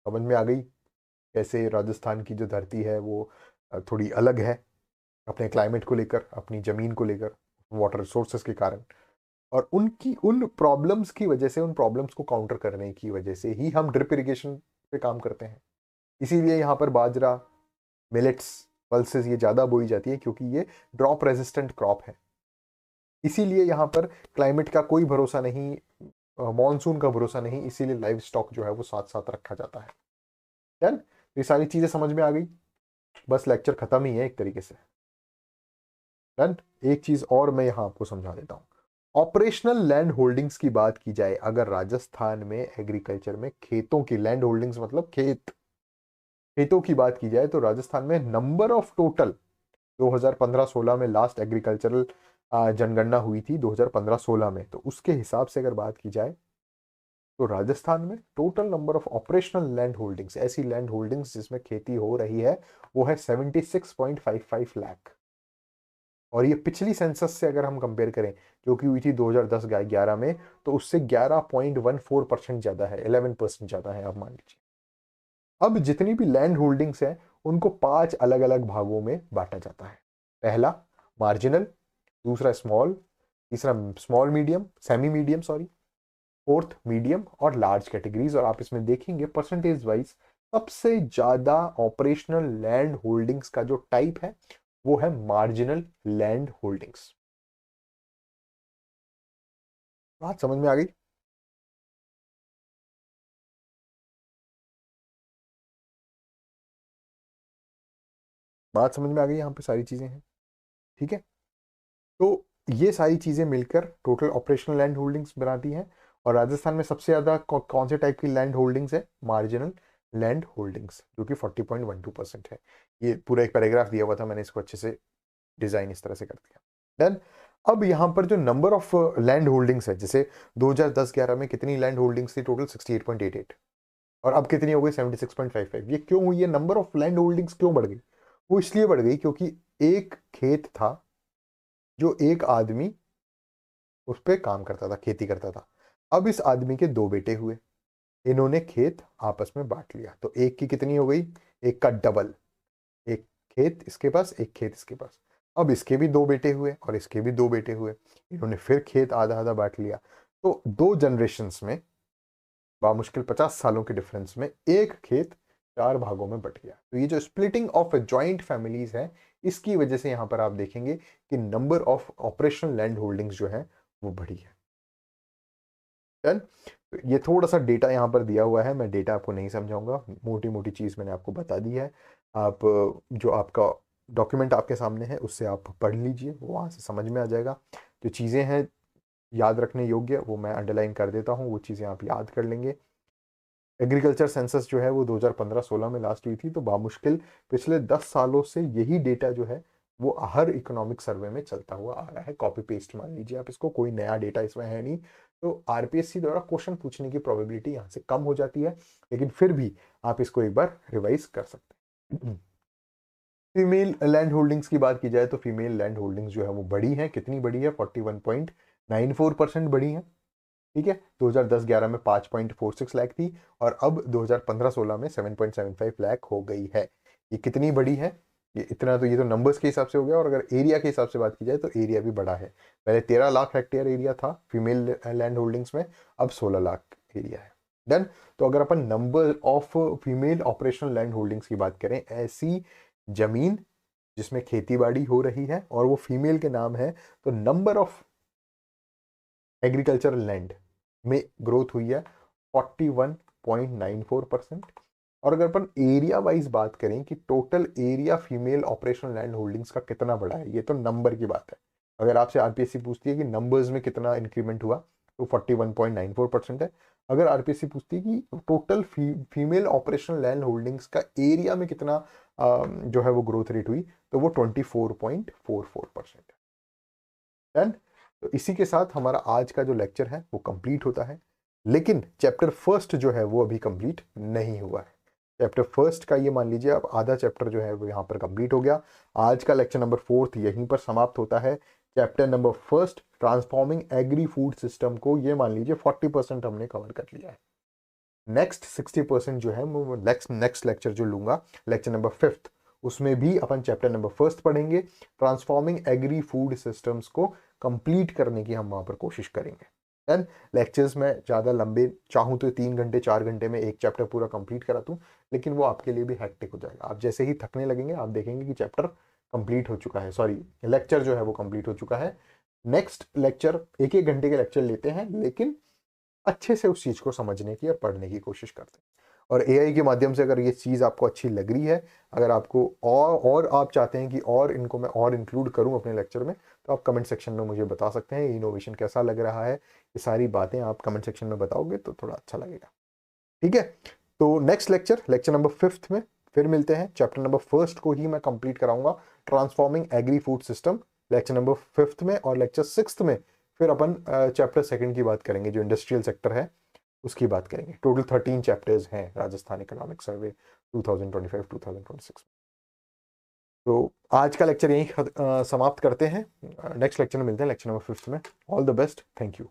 समझ में आ गई कैसे राजस्थान की जो धरती है वो थोड़ी अलग है अपने क्लाइमेट को लेकर, अपनी जमीन को लेकर, वाटर रिसोर्सेज के कारण, और उनकी उन प्रॉब्लम्स की वजह से, उन प्रॉब्लम्स को काउंटर करने की वजह से ही हम ड्रिप इरिगेशन पे काम करते हैं। इसीलिए यहाँ पर बाजरा, मिलेट्स, पल्सेस ये ज़्यादा बोई जाती है, क्योंकि ये ड्रॉप रेजिस्टेंट क्रॉप है। इसीलिए यहाँ पर क्लाइमेट का कोई भरोसा नहीं, मॉनसून का भरोसा नहीं, इसीलिए लाइव स्टॉक जो है वो साथ साथ रखा जाता है। डन, ये सारी चीज़ें समझ में आ गई, बस लेक्चर खत्म ही है एक तरीके से। डन, एक चीज और मैं यहां आपको समझा देता हूं। ऑपरेशनल लैंड होल्डिंग्स की बात की जाए, अगर राजस्थान में एग्रीकल्चर में खेतों की लैंड होल्डिंग्स, मतलब खेतों की बात की जाए, तो राजस्थान में नंबर ऑफ टोटल 2015-16 में लास्ट एग्रीकल्चरल जनगणना हुई थी 2015-16 में, तो उसके हिसाब से अगर बात की जाए तो राजस्थान में total number of operational land holdings, ऐसी लैंड होल्डिंग्स जिसमें खेती हो रही है, वो है 76.55 लाख। और ये पिछली सेंसस से अगर हम कंपेयर करें, जो कि हुई थी 2010-11 में, तो उससे 11.14% ज्यादा है, 11% ज्यादा है, आप मान लीजिए। अब जितनी भी लैंड होल्डिंग्स हैं उनको 5 अलग अलग भागों में बांटा जाता है। पहला मार्जिनल, दूसरा स्मॉल, तीसरा small medium, semi medium sorry, fourth medium और लार्ज कैटेगरीज। और आप इसमें देखेंगे परसेंटेज वाइज सबसे ज्यादा ऑपरेशनल लैंड होल्डिंग्स का जो टाइप है वो है मार्जिनल लैंड होल्डिंग्स। बात समझ में आ गई? बात समझ में आ गई, यहाँ पे सारी चीजें हैं, ठीक है। तो ये सारी चीजें मिलकर टोटल ऑपरेशनल लैंड होल्डिंग्स बनाती हैं। और राजस्थान में सबसे ज्यादा कौन से टाइप की लैंड होल्डिंग्स है, मार्जिनल लैंड होल्डिंग्स, जो कि 40.12% है। ये पूरा एक पैराग्राफ दिया हुआ था, मैंने इसको अच्छे से डिजाइन इस तरह से कर दिया। देन अब यहाँ पर जो नंबर ऑफ लैंड होल्डिंग्स है, जैसे 2010-11 में कितनी लैंड होल्डिंग्स थी टोटल, 68.88, और अब कितनी हो गई, 76.55। ये क्यों हुई, ये नंबर ऑफ लैंड होल्डिंग्स क्यों बढ़ गई? वो इसलिए बढ़ गई क्योंकि एक खेत था जो एक आदमी उस पर काम करता था, खेती करता था। अब इस आदमी के दो बेटे हुए, इन्होंने खेत आपस में बांट लिया, तो एक की कितनी हो गई, एक का डबल, एक खेत इसके पास, एक खेत इसके पास। अब इसके भी दो बेटे हुए और इसके भी दो बेटे हुए, इन्होंने फिर खेत आधा आधा बांट लिया। तो दो जनरेशन्स में, बामुश्किल 50 सालों के डिफरेंस में, एक खेत चार भागों में बट गया। तो ये जो स्प्लिटिंग ऑफ जॉइंट फैमिलीज है, इसकी वजह से यहां पर आप देखेंगे कि number of operational land holdings जो है वो बढ़ी है। डन। तो ये थोड़ा सा डेटा यहाँ पर दिया हुआ है, मैं डेटा आपको नहीं समझाऊंगा, मोटी मोटी चीज़ मैंने आपको बता दी है। आप जो आपका डॉक्यूमेंट आपके सामने है उससे आप पढ़ लीजिए, वो वहाँ से समझ में आ जाएगा। जो चीज़ें हैं याद रखने योग्य वो मैं अंडरलाइन कर देता हूँ, वो चीज़ें आप याद कर लेंगे। एग्रीकल्चर सेंसस जो है वो 2015-16 में लास्ट हुई थी, तो बामुश्किल पिछले 10 सालों से यही डेटा जो है वो हर इकोनॉमिक सर्वे में चलता हुआ आ रहा है। कॉपी पेस्ट मान लीजिए आप इसको, कोई नया डेटा इसमें है नहीं। तो आरपीएससी द्वारा क्वेश्चन पूछने की प्रोबेबिलिटी यहाँ से कम हो जाती है, लेकिन फिर भी आप इसको एक बार रिवाइज कर सकते हैं। फीमेल लैंड होल्डिंग्स की बात की जाए तो फीमेल लैंड होल्डिंग्स जो है वो बड़ी है, कितनी बड़ी है, 41.94% बड़ी है। ठीक है, 2010-11 में 5.46 लाख थी और अब 2015-16 में 7.75 लाख हो गई है। ये कितनी बड़ी है? ये इतना तो, ये तो नंबर्स के हिसाब से हो गया, और अगर एरिया के हिसाब से बात की जाए तो एरिया भी बड़ा है। पहले 13 लाख हेक्टेयर एरिया था फीमेल लैंड होल्डिंग्स में, अब 16 लाख एरिया है। डन। तो अगर अपन number of female operational land holdings की बात करें, ऐसी जमीन जिसमें खेती बाड़ी हो रही है और वो फीमेल के नाम है, तो नंबर ऑफ एग्रीकल्चरल लैंड में ग्रोथ हुई है 41.94%। और अगर अपन एरिया वाइज बात करें कि total area female operational land holdings का कितना बड़ा है, ये तो नंबर की बात है। अगर आपसे आरपीएससी पूछती है कि नंबर्स में कितना इंक्रीमेंट हुआ, तो 41.94% है। अगर आरपीएससी पूछती है कि total female operational land holdings का एरिया में कितना जो है वो ग्रोथ रेट हुई, तो वो 24.44% है। तो इसी के साथ हमारा आज का जो लेक्चर है वो कंप्लीट होता है। लेकिन चैप्टर फर्स्ट जो है वो अभी कंप्लीट नहीं हुआ है। चैप्टर फर्स्ट का ये मान लीजिए अब आधा चैप्टर जो है वो यहाँ पर कंप्लीट हो गया। आज का लेक्चर नंबर 4 यहीं पर समाप्त होता है। Chapter number first transforming agri food system को ये मान लीजिए 40% हमने कवर कर लिया है। नेक्स्ट 60% जो है वो नेक्स्ट लेक्चर जो लूंगा, लेक्चर नंबर 5, उसमें भी अपन चैप्टर नंबर फर्स्ट पढ़ेंगे। ट्रांसफॉर्मिंग एग्री फूड सिस्टम्स को कंप्लीट करने की हम वहां पर कोशिश करेंगे। देन लेक्चर्स में ज़्यादा लंबे चाहूँ तो 3 घंटे 4 घंटे में एक चैप्टर पूरा कंप्लीट करा दूँ, लेकिन वो आपके लिए भी हैक्टिक हो जाएगा। आप जैसे ही थकने लगेंगे आप देखेंगे कि चैप्टर कंप्लीट हो चुका है, सॉरी लेक्चर जो है वो कंप्लीट हो चुका है। नेक्स्ट लेक्चर 1-1 घंटे के लेक्चर लेते हैं, लेकिन अच्छे से उस चीज़ को समझने की या पढ़ने की कोशिश करते हैं। और एआई के माध्यम से अगर ये चीज़ आपको अच्छी लग रही है, अगर आपको और आप चाहते हैं कि और इनको मैं और इंक्लूड करूं अपने लेक्चर में, तो आप कमेंट सेक्शन में मुझे बता सकते हैं। इनोवेशन कैसा लग रहा है, ये सारी बातें आप कमेंट सेक्शन में बताओगे तो थोड़ा अच्छा लगेगा। ठीक है, तो नेक्स्ट लेक्चर नंबर 5 में फिर मिलते हैं। चैप्टर नंबर 1 को ही मैं कंप्लीट कराऊंगा, transforming agri food system, lecture number 5 में। और लेक्चर 6 में फिर अपन चैप्टर 2 की बात करेंगे, जो इंडस्ट्रियल सेक्टर है उसकी बात करेंगे। टोटल 13 चैप्टर्स हैं राजस्थान इकोनॉमिक सर्वे 2025-2026। तो आज का लेक्चर यहीं समाप्त करते हैं। नेक्स्ट लेक्चर में मिलते हैं, लेक्चर नंबर 5 में। All the best, thank you.